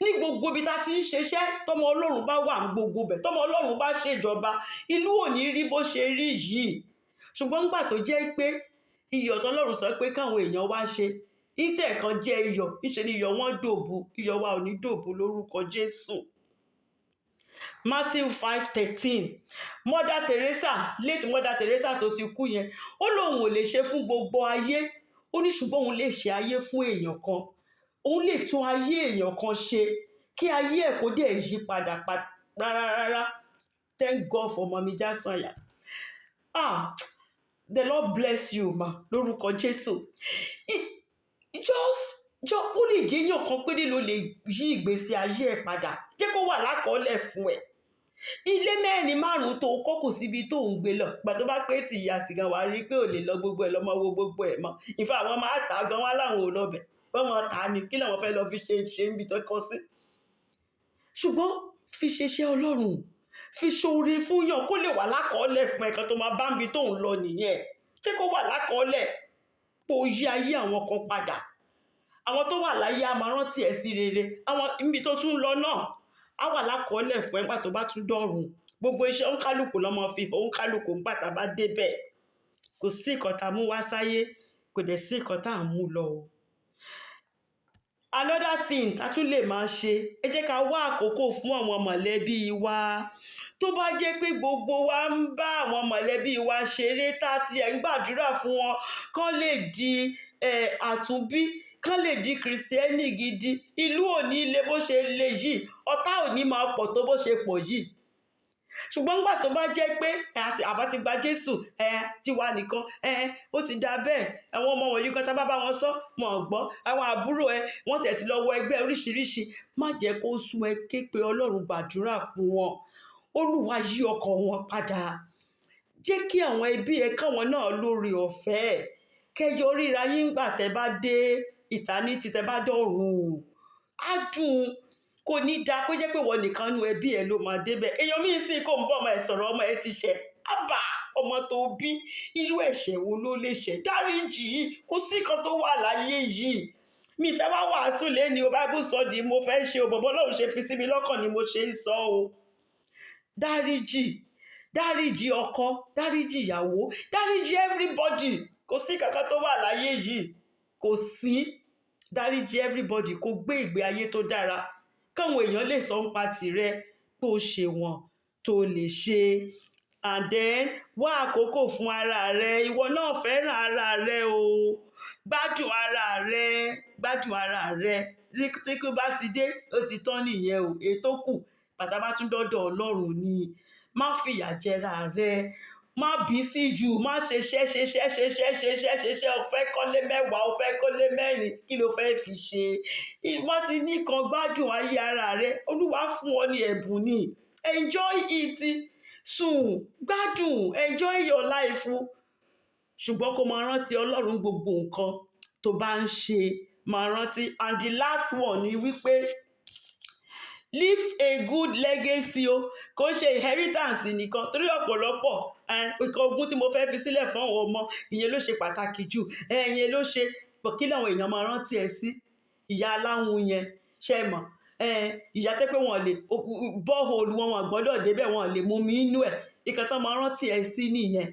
Ní gbogbo ibi tá ti ń ṣiṣẹ́, tọ́mọ Ọlọ́run bá wà ní gbogbo bẹ̀, tọ́mọ Ọlọ́run bá ṣèjọba, ìlú ò ní rí bó ṣe rí yìí. Ṣùgbọ́n nígbà tó jẹ́ pé iyọ̀ tọ́lọ́run sọ pé káwọn èèyàn wá ṣe, iṣẹ́ kan jẹ́ iyọ̀, níṣe ni iyọ̀ wọn dòbu, iyọ̀ wa ò ní dòbu lórúkọ Jésù. Matthew 5:13. Mother Teresa, late Mother Teresa tó ti kú yẹn, ó lóun ò lè ṣe fún gbogbo ayé. Ó ní ṣùgbọ́n òun lè ṣe ayé fún èèyàn kan. Òun lè tún ayé èèyàn kan ṣe kí ayé ẹ̀ kó dẹ̀ yí padà rárá. Thank God for Mami Jasanya. The Lord bless you ma lórúkọ Jésù. Ó lè jẹ́ èèyàn kan péré ló lè yí ìgbésí ayé ẹ̀ padà. Jẹ́ kó wà lákọọ́lẹ̀ fún ẹ. ilé mẹ́rin márùn-ún tó kọ́ kò síbi tó ń gbé lọ gbà tó bá pé tí ìyá sìgá wà rí pé ò lè lọ gbogbo ẹ̀ lọ́mọ wo gbogbo ẹ̀ mọ́ ìfẹ́ àwọn máa tà á gan wá láwọn ò lọ́bẹ̀ wọ́n mọ̀ tà á ní kí làwọn fẹ́ lọ fi ṣe níbi tó kọ́ sí. ṣùgbọ́n fi ṣeṣẹ́ Ọlọ́run fi ṣoore fún yàn kó lè wà lákọọ́lẹ̀ fún ẹ̀kan tó máa bá ń bi tó ń lọ nìyẹn ṣé kó wà lákọọ́lẹ̀ kó yí ayé àwọn kan padà àwọn tó wà láyé a máa rántí ẹ̀ sí rere àwọn ibi tó tún lọ náà á wà lákọọ́lẹ̀ fún ẹgbà tó bá tún dọ̀run gbogbo iṣẹ́ òǹkálùkù lọ́mọ fi òǹkálùkù ń gbàtà bá débẹ̀ kò sí nǹkan tá a mú wá sáyé kò dẹ̀ sí nǹkan tá a mú lọ o. Another thing tá a tún lè máa ṣe ẹ jẹ́ ká wá àkókò fún àwọn mọ̀lẹ́bí wa tó bá jẹ́ pé gbogbo wa ń bá àwọn mọ̀lẹ́bí wa ṣeré tá a ti ẹ̀ ń gbàdúrà fún wọn kán lè di àtúnbí kán lè di kìrìsìtẹ́nì gidi ìlú ò ní le bó ṣe le yìí ọ̀tá ò ní máa pọ̀ tó bó ṣe pọ̀ yìí ṣùgbọ́n nígbà tó bá jẹ́ pé àbá ti gba Jésù tiwa nìkan ó ti dá bẹ́ẹ̀ àwọn ọmọ wọ̀nyí kan tá bá bá wọn sọ wọn gbọ́ àwọn àbúrò wọ́n tẹ̀ ti lọ wọ ẹgbẹ́ oríṣiríṣi má jẹ́ kó sún ẹ ké pe Ọlọ́run gbàdúrà fún wọn Olúwa yí ọkàn wọn padà jẹ́ kí àwọn ẹbí káwọn náà lórí ọ̀fẹ́ kẹjọ ríra yín gbà tẹ́ bá dé ìtánítì tẹ́ bá dọ̀run á dùn kò ní dáa kó jẹ́ pé wọ́n nìkan nu ẹbí ẹ ló máa débẹ̀ èèyàn míì sì kò ń bọ̀ ọmọ ẹ sọ̀rọ̀ ọmọ ẹ ti ṣẹ̀ ábà ọmọ tó bí irú ẹ̀ṣẹ̀ wo ló lè ṣẹ̀ dáríjì yìí kò sí kan tó wà láyé yìí mi fẹ́ wá wàásù lẹ́ni o Bible study mo fẹ́ ṣe o bọ̀bọ̀ Ọlọ́run ṣe fi sí mi lọ́kàn ni mo ṣe ń sọ o dáríjì ọkọ dáríjì ìyàwó dáríjì everybody kò sí kankan tó wà láyé yìí kò sí dáríjì everybody kó gbé ìgbé ayé tó dára káwọn èèyàn lè sọ ń pa tìrẹ tó ṣe wọn tó lè ṣe and then wá àkókò fún ara rẹ ìwọ náà fẹ́ràn ara rẹ o gbádùn ara rẹ tí kò bá ti dé ó ti tán nìyẹn o ètò kù bàtà bá tún dọ́dọ̀ Ọlọ́run ni má fìyà jẹra rẹ má bí sí jù má ṣe ṣẹ́ o fẹ́ kọ́lé mẹ́wàá o fẹ́ kọ́lé mẹ́rin kí ló fẹ́ fi ṣe wọ́n ti ní kan gbádùn ayé ara rẹ Olúwa fún ọ ní ẹ̀bùn ni enjoy it sùn gbádùn enjoy your life ṣùgbọ́n kó máa rántí Ọlọ́run gbogbo nǹkan tó bá ń ṣe máa rántí and the last one ni wípé leave a good legacy o kò ṣe inheritance nìkan torí ọ̀pọ̀lọpọ̀ nǹkan ogún tí mo fẹ́ fi sílẹ̀ fún àwọn ọmọ ìyẹn ló ṣe pàtàkì jù ìyẹn ló ṣe kí làwọn èèyàn máa rántí ẹ sí ìyá aláhùn yẹn ṣe mọ̀ ìyá tẹ́ pé wọ́n lè bọ́ọ̀hólù wọn gbọ́dọ̀ débẹ̀ wọ́n lè mú mi inú ẹ̀ ìkan tán máa rántí ẹ sí nìyẹn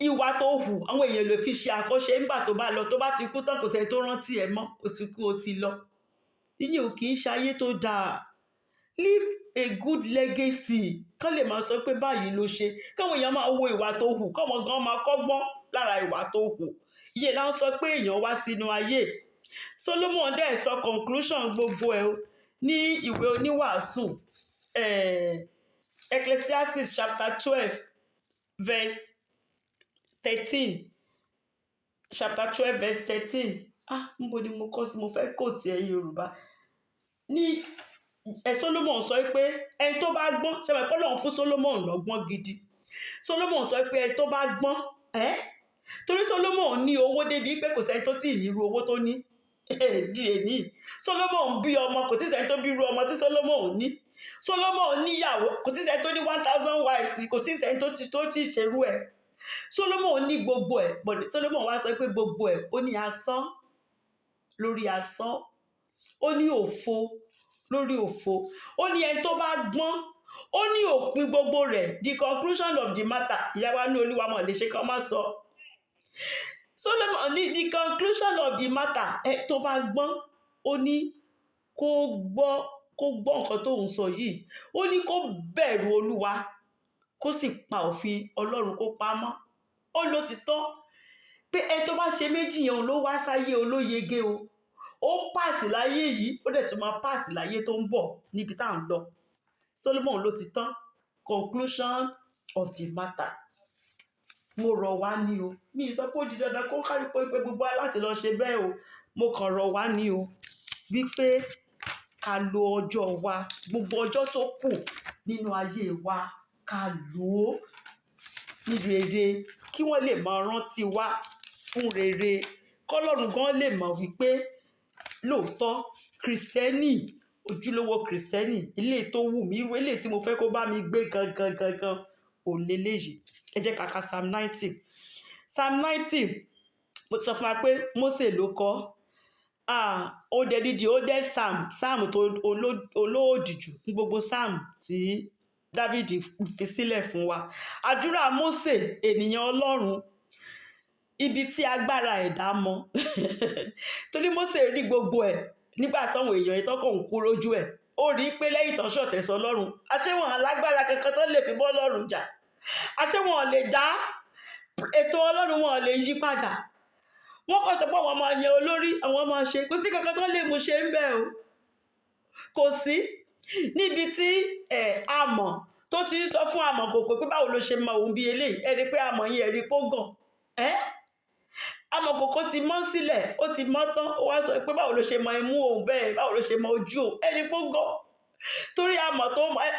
ìwà tó hù àwọn èèyàn lè fi ṣe àkọ́ṣe nígbà tó bá lọ tó bá ti kú tán kò sẹ́ni tó rántí ẹ mọ́ ó ti kú ó ti lọ ìyẹn ò kì í ṣayé tó dáa leave a good legacy kán lè máa sọ pé báyìí ló ṣe káwọn èèyàn máa wo ìwà tó hù káwọn gan máa kọ́gbọ́n lára ìwà tó hù ìyẹn là ń sọ pé èèyàn wá sínú ayé Solomon dẹ̀ sọ conclusion gbogbo ẹ̀ ní ìwé oníwàásù Ecclesiastes chapter 12 verse 13 chapter 12 verse 13 níbo ni mo kọ́ sí mo fẹ́ kò tí ẹ Yorùbá ní Solomon sọ pé ẹni tó bá gbọ́n ṣẹlẹ̀ pé Ọlọ́run fún Solomon lọ́gbọ́n gidi Solomon sọ pé ẹni tó bá gbọ́n torí Solomon ní owó débi pé kò sẹ́ni tó tí ì ní irú owó tó ní di èní Solomon bí ọmọ kò tí sẹ́ni tó bí irú ọmọ tí Solomon ní Solomon níyàwó kò tí sẹ́ni tó ní 1000 wives kò tí sẹ́ni tó tí ṣerú ẹ̀ Solomon ní gbogbo ẹ̀ but Solomon wá sọ pé gbogbo ẹ̀ ó ní asán lórí asán ó ní òfo lórí òfo ó ní ẹni tó bá gbọ́n ó ní òpin gbogbo rẹ̀ the conclusion of the matter ìyáwá ní Olúwa mọ̀ lè ṣe kán má sọ Solomon ní the conclusion of the matter tó bá gbọ́n ó ní kó gbọ́ nǹkan tó ń sọ yìí ó ní kó bẹ̀rù Olúwa kó sì pa òfin Ọlọ́run kó pa mọ́ ó ló ti tán pé ẹni tó bá ṣe méjì yẹn ló wá sáyé olóyege o ó pàṣì láyé yìí ó dẹ̀ tún máa pàṣì láyé tó ń bọ̀ níbi tá à ń lọ Solomon ló ti tán conclusion of the matter mo rọ̀ wá ní o mi sọ pé ó di dandan kó kárí pé gbogbo láti lọ ṣe bẹ́ẹ̀ o mo kàn rọ̀ wá ní o wípé ká lo ọjọ́ wa, gbogbo ọjọ́ tó kù nínú ayé wa ká lò ó ní rere, kí wọ́n lè máa rántí wa fún rere, kọ́lọ́run gan lè mọ̀ wípé lóòótọ́ kìrìsìtẹ́nì, ojúlówó kìrìsìtẹ́nì, ilé tó wù mí, irú ilé tí mo fẹ́ kó bá mi gbé gangan ò leléyìí. Ẹ jẹ́ ká ka Psalm 90. Psalm 90, mo ti sọ fún wa pé Mósè ló kọ. Ó dẹ̀ dídì, ó dẹ̀ Psalm tó olóòdì jù ní gbogbo Psalm tí Dávìdì fi sílẹ̀ fún wa. Àdúrà Mósè, ènìyàn Ọlọ́run, ibi tí agbára ẹ̀dá mọ. Torí Mósè rí gbogbo ẹ̀ nígbà táwọn èèyàn ìtọ́kọ̀ ń kú lójú ẹ̀. Ó rí pé lẹ́yìn tán ṣọ̀tẹ̀ sọ Ọlọ́run, àṣẹ́wọ̀n alágbára kankan tó lè fi bọ́ Ọlọ́run jà. Àṣẹ́wọ̀n lè dá ètò Ọlọ́run, wọn lè yí padà. Wọ́n kàn sọ pé àwọn máa yan olórí, àwọn máa ṣe, kò sí kankan tó lè mú ṣe ń bẹ̀ o. Kò sí. Níbi tí amọ̀ tó ti ń sọ fún amọ̀kòkò pé báwo ló ṣe mọ òun bí eléyìí, ẹ rí pé amọ̀ yẹn ẹ rí pé ó gàn. Amọ̀kòkò ti mọ́ sílẹ̀, ó ti mọ́ tán, ó wá sọ pé báwo ló ṣe mọ imú òun bẹ́ẹ̀, báwo ló ṣe mọ ojú òun, ẹ rí pé ó gàn. Torí amọ̀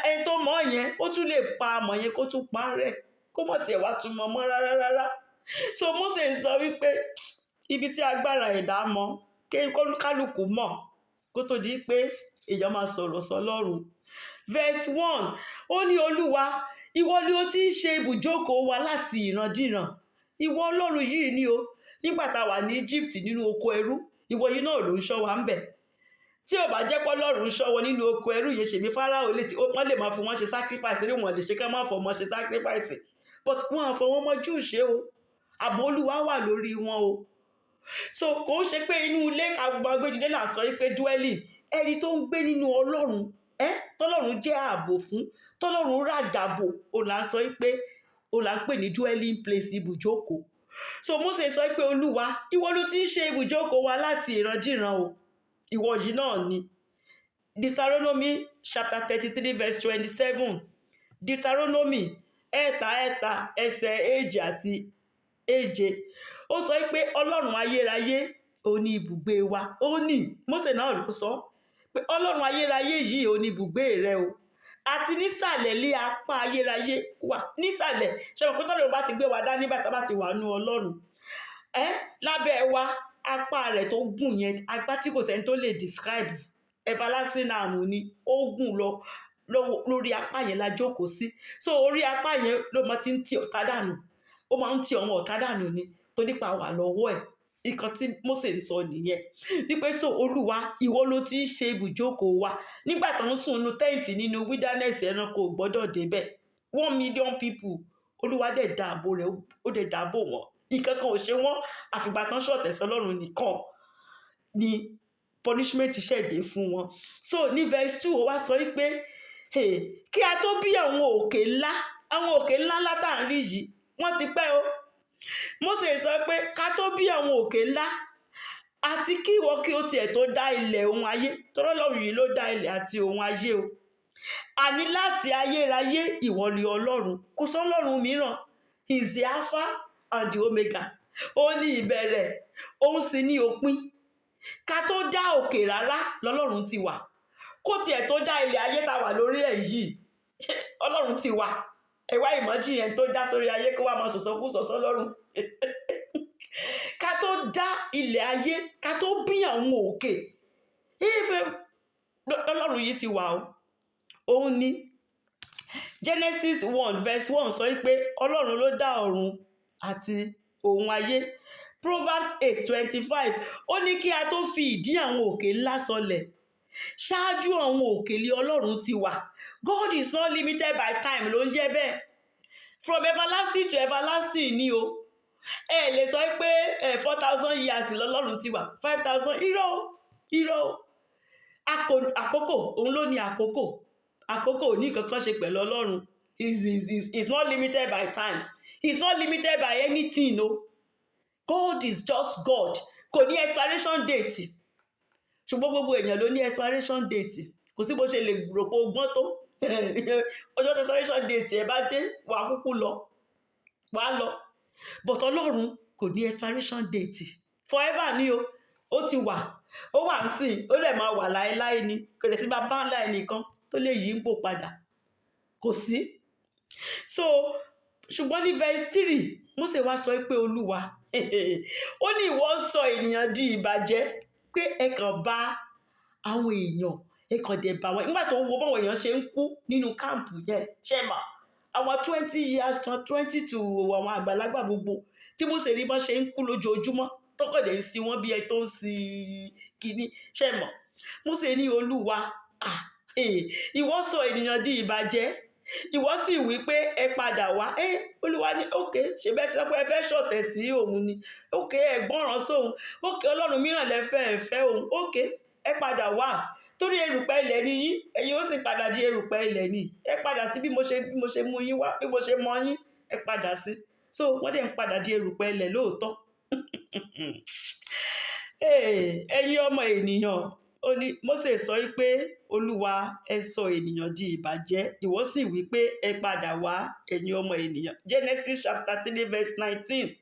ẹni tó mọ̀ yẹn, ó tún lè pa amọ̀ yẹn kó tún pa rẹ̀, kó mọ̀ tiẹ̀ wá tún mọ́ rárá. So Mósè sọ wípé ibi tí agbára ẹ̀dá mọ, kí kálukú mọ̀ kó tó di pé èèyàn máa sọ̀rọ̀ sọ́lọ́run. Verse 1, ó ní Olúwa, ìwọ ni ó ti ń ṣe ibùjókòó wa láti ìrandíran. Ìwọ Ọlọ́run yìí ni o. Nígbà tá a wà ní Egypt nínú oko ẹrú, ìwọ yìí náà ló ń ṣọ́ wa ń bẹ̀. Tí ò bá jẹ́ pé Ọlọ́run ṣọ́ wọn nínú oko ẹrú yẹn, ṣèmi Fáráò wọ́n lè máa fi wọ́n ṣe sacrifice, orí wọn lè ṣe ká máa fọ wọn ṣe sacrifice. But wọ́n àfọ wọn mọ́ jù ṣe o. Ààbò Olúwa wà lórí wọn o. So kò ń ṣe pé inú ilé agbègbè náà sọ pé dwelling, ẹni tó ń gbé nínú Ọlọ́run, tọ́lọ́run jẹ́ ààbò fún, tọ́lọ́run ràjàbò, ó là ń sọ pé ó là ń pè ní dwelling place, ibùjókòó. So Mósè sọ pé Olúwa, ìwọ ló ti ń ṣe ibùjókòó wa láti ìrandíran o. Ìwọ yìí náà ni. Deuteronomy chapter 33 verse 27. Deuteronomy 3 ẹsẹ̀ 7 àti 8. Ó sọ pé Ọlọ́run ayérayé ó ní ibùgbé wa. Ó ní Mósè náà ló sọ pé Ọlọ́run ayérayé yìí ó ní ibùgbé rẹ o. Àti nísàlẹ̀ lé apá ayérayé wà. Nísàlẹ̀, ṣe mọ̀ pé tọ́lọ́run bá ti gbé wa dá nígbà tá bá ti wà nú Ọlọ́run. Lábẹ́ wa, apá rẹ̀ tó gùn yẹn, apá tí kò sẹ́ni tó lè describe, everlasting arm ni, ó gùn lọ lórí apá yẹn la jókòó sí. So orí apá yẹn ló máa ti ń ti ọ̀tá dànù. Ó máa ń ti ọmọ ọ̀tá dànù ni, torí pa wà lọ́wọ́ ẹ̀. Nǹkan tí Mósè ń sọ nìyẹn. Wípé so Olúwa, ìwọ ló ti ń ṣe ibùjókòó wa. Nígbà tó ń sùn nínú tẹ́ǹtì nínú wilderness, ẹranko ò gbọ́dọ̀ débẹ̀. 1 million people, Olúwa dẹ̀ dáàbò rẹ̀, ó dẹ̀ dáàbò wọn. Nǹkan kan ò ṣe wọ́n, àfìgbà tán ṣọ̀tẹ̀ sọ́lọ́run nìkan ni punishment ṣẹ̀dé fún wọn. So ní verse 2 ó wá sọ wípé kí a tó bí àwọn òkè ńlá látàrí yìí, wọ́n ti pẹ́ o. Mósè sọ pé ká tó bí àwọn òkè ńlá, àti kí ìwọ kí o tiẹ̀ tó dá ilẹ̀ ohun ayé, torí Ọlọ́run yìí ló dá ilẹ̀ àti ohun ayé o. Àní láti ayérayé ìwọ ni Ọlọ́run, kò sọ Ọlọ́run mìíràn. He is the Alpha and the Omega. Ó ní ìbẹ̀rẹ̀, òun sì ní òpin. Ká tó dá òkè rárá lọ́lọ́run ti wà. Kó tiẹ̀ tó dá ilẹ̀ ayé tá wà lórí ẹ̀ yìí, Ọlọ́run ti wà. Ẹ wá imagine yẹn tó dá sórí ayé kó wá máa sọ̀sọ́kú sọ̀sọ́ lọ́run. Ká tó dá ilẹ̀ ayé, ká tó bí àwọn òkè, Ọlọ́run yìí ti wà o. Òun ni Genesis 1 verse 1 sọ pé Ọlọ́run ló dá ọ̀run àti ohun ayé. Proverbs 8:25 ó ní kí a tó fi ìdí àwọn òkè ńlá sọlẹ̀, ṣáájú àwọn òkè lé Ọlọ́run ti wà. God is not limited by time, ló ń jẹ́ bẹ́ẹ̀. From everlasting to everlasting ni o. Ẹ lè sọ pé 4,000 years lọ́lọ́run ti wà, 5,000, irọ́ o. Àkókò, òun ló ní àkókò. Àkókò ò ní kankan ṣe pẹ̀lú Ọlọ́run. Is not limited by time. He's not limited by anything, no. God is just God. Kò ní expiration date. Ṣùgbọ́n gbogbo èèyàn ló ní expiration date. Kò sí bó ṣe lè rò pé ọgbọ́n tó. Ọjọ́ expiration date ẹ bá dé, wà á kúkú lọ. Wà á lọ. But Ọlọ́run kò ní expiration date. Forever ni o. Ó ti wà. ó wà ń sìn ó lè máa wà láéláé ni kò lè sí bàbá ńlá ẹnìkan tó lè yí ipò padà kò sí. So ṣùgbọ́n ní verse 3 Mósè wá sọ pé Olúwa ó ní ìwọ sọ ènìyàn di ìbàjẹ́ pé ẹ kàn bá àwọn èèyàn ẹ kàn dẹ̀ bá wọn nígbà tó ń wo báwọn èèyàn ṣe ń kú nínú káàmpù yẹn ṣe mà àwọn 20 years tán 20 to àwọn àgbàlagbà gbogbo tí Mósè rí bọ́n ṣe ń kú lójoojúmọ́ tọkọ̀dẹ̀ ń sin wọ́n bí ẹ tó ń sin kínní ṣe mọ̀ Mósè ní Olúwa ìwọ sọ ènìyàn di ìbàjẹ́ ìwọ sì wí pé ẹ padà wá Olúwa ní òkè ṣe bẹ́ẹ̀ tí wọ́n fẹ́ ṣọ̀tẹ̀ sí òun ni òkè ẹ gbọ́ràn sóhun òkè ọlọ́run mìíràn lẹ́fẹ́ ẹ̀fẹ́ òun òkè ẹ padà wá torí erùpẹ̀ ilẹ̀ ni yín ẹ̀yin ó sì padà di erùpẹ̀ ilẹ̀ ni ẹ padà sí bí mo ṣe mú yín wá bí mo ṣe mọ yín ẹ padà sí so wọ́n dẹ̀ ń padà di erùpẹ̀ ilẹ̀ lóòótọ́ ẹ̀yin ọmọ ènìyàn ó ní Mósè sọ pé Olúwa ẹ sọ ènìyàn di ìbàjẹ́ ìwọ sì wí pé ẹ padà wá ẹ̀yin ọmọ ènìyàn Genesis chapter 3 verse 19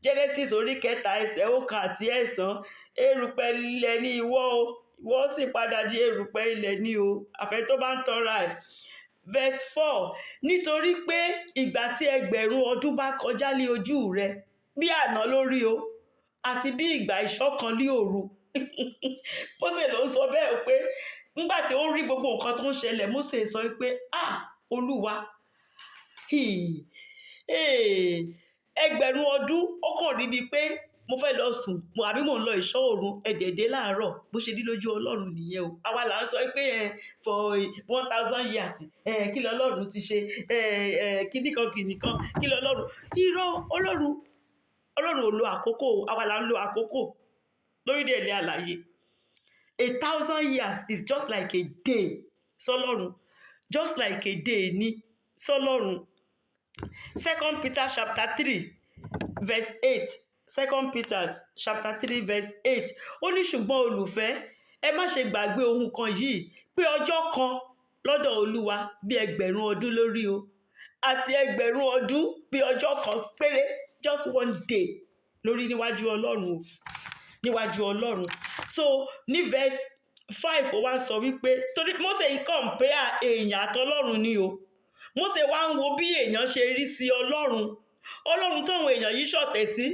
Genesis orí 3 ẹsẹ̀ 1 àti 9 erùpẹ̀ ilẹ̀ ni ìwọ sì padà di erùpẹ̀ ilẹ̀ ni o àfẹ́ tó bá ń tọ́ra ẹ̀. Verse 4 nítorí pé ìgbà tí 1000 ọdún bá kọjá lé ojú rẹ bí àná lórí o àti bí ìgbà ìṣọ̀kan lé òru Mósè ló ń sọ bẹ́ẹ̀ pé nígbà tí ó rí gbogbo nǹkan tó ń ṣẹlẹ̀ Mósè sọ pé Olúwa 1000 ọdún ó kàn rí bíi pé mo fẹ́ lọ sùn àbí mò ń lọ ìṣọ́ òru ẹ̀dẹ̀dẹ̀ láàárọ̀ bó ṣe rí lójú ọlọ́run nìyẹn o àwa là ń sọ pé for 1000 years kí lọ ọlọ́run ti ṣe kíníkan kí lọ ọlọ́run irọ́ ọlọ́run ò lo àkókò àwa là ń lo àkókò lórílẹ̀-èdè àlàyé 1000 years is just like a day sọlọ́run just like a day ní sọlọ́run. 2 Peter chapter 3 verse 8 2 Peter chapter 3 verse 8 ó ní ṣùgbọ́n olùfẹ́ ẹ má ṣe gbàgbé ohun kan yìí pé ọjọ́ kan lọ́dọ̀ Olúwa bí 1000 ọdún lórí o àti 1000 ọdún bí ọjọ́ kan péré just one day lórí níwájú Ọlọ́run o níwájú Ọlọ́run. So ní verse 5 ó wá sọ wípé torí Mósè ń compare èèyàn àtọlọ́run ni o Mósè wá ń wo bí èèyàn ṣe rí sí Ọlọ́run táwọn èèyàn yìí ṣọ̀tẹ̀ sí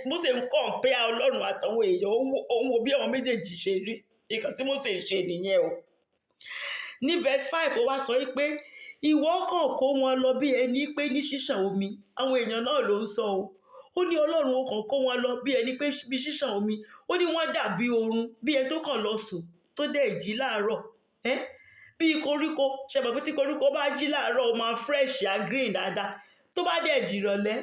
Mósè ń compare Ọlọ́run àtàwọn èèyàn òun wo bí àwọn méjèèjì ṣe rí nǹkan tí Mósè ṣe nìyẹn o. Ní verse 5 ó wá sọ wípé ìwọ kàn kó wọn lọ bí ẹni pé ní ṣíṣàn omi àwọn èèyàn náà ló ń sọ o ó ní Ọlọ́run ó kàn kó wọn lọ bí ẹni pé bí ṣíṣàn omi ó ní wọ́n dàbí oorun bí ẹni tó kàn lọ sùn tó dẹ̀ jí láàárọ̀ bí koríko ṣe mọ̀ pé tí koríko bá jí láàárọ̀ ó máa fresh á green dáadáa tó bá dẹ̀ dìrọ̀lẹ́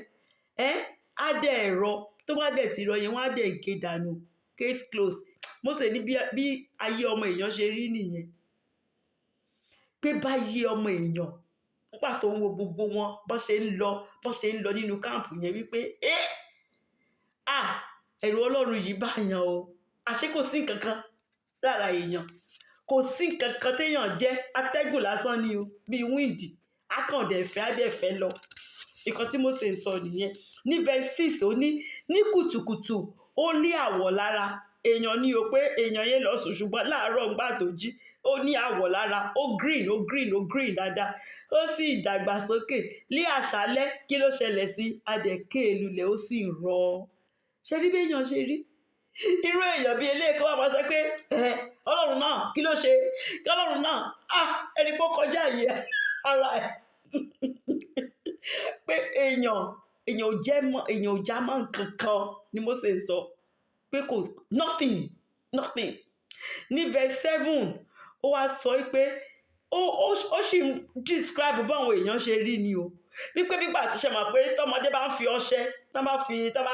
á dẹ̀ ẹ̀rọ tó bá dẹ̀ ti rọ yẹn wọ́n á dẹ̀ gé dànù case close. Mósè ní bí ayé ọmọ èèyàn ṣe rí nìyẹn pé báyé ọmọ èèyàn nígbà tó ń wo gbogbo wọn bọ́n ṣe ń lọ nínú káàmpù yẹn wípé ẹ̀rù Ọlọ́run yìí báyàn o àṣé kò sí nǹkan kan lára èèyàn kò sí nǹkan kan téèyàn jẹ́ atẹ́gùn lásán ni o bíi wíǹdì adẹ̀fẹ́ lọ nǹkan tí Mósè sọ nìyẹn. Ní verse 6 ó ní kùtùkùtù ó ní àwọ̀ lára èèyàn ní o pé èèyàn yẹn lọ sùn ṣùgbọ́n láàárọ̀ ńgbà tó jí ó ní àwọ̀ lára ó green dáadáa ó sì dàgbàsókè ní àṣálẹ́ kí ló ṣẹlẹ̀ sí adẹ̀ké lulẹ̀ ó sì rọ ṣe rí bí èèyàn ṣe rí irú èèyàn bíi eléyìí kó wà máa sọ pé Ọlọ́run náà kí ló ṣe kí Ọlọ́run náà ẹni pé ó kọjá yìí ara ẹ̀ pé èèyàn ò já mọ́ nǹkan kan ni Mósè sọ pé kò nothing. Ní verse 7 ó wá sọ pé ó sì ń describe báwọn èèyàn ṣe rí ni o wípé nígbà tó ṣe mọ̀ pé tọmọdé bá ń fi ọṣẹ tó bá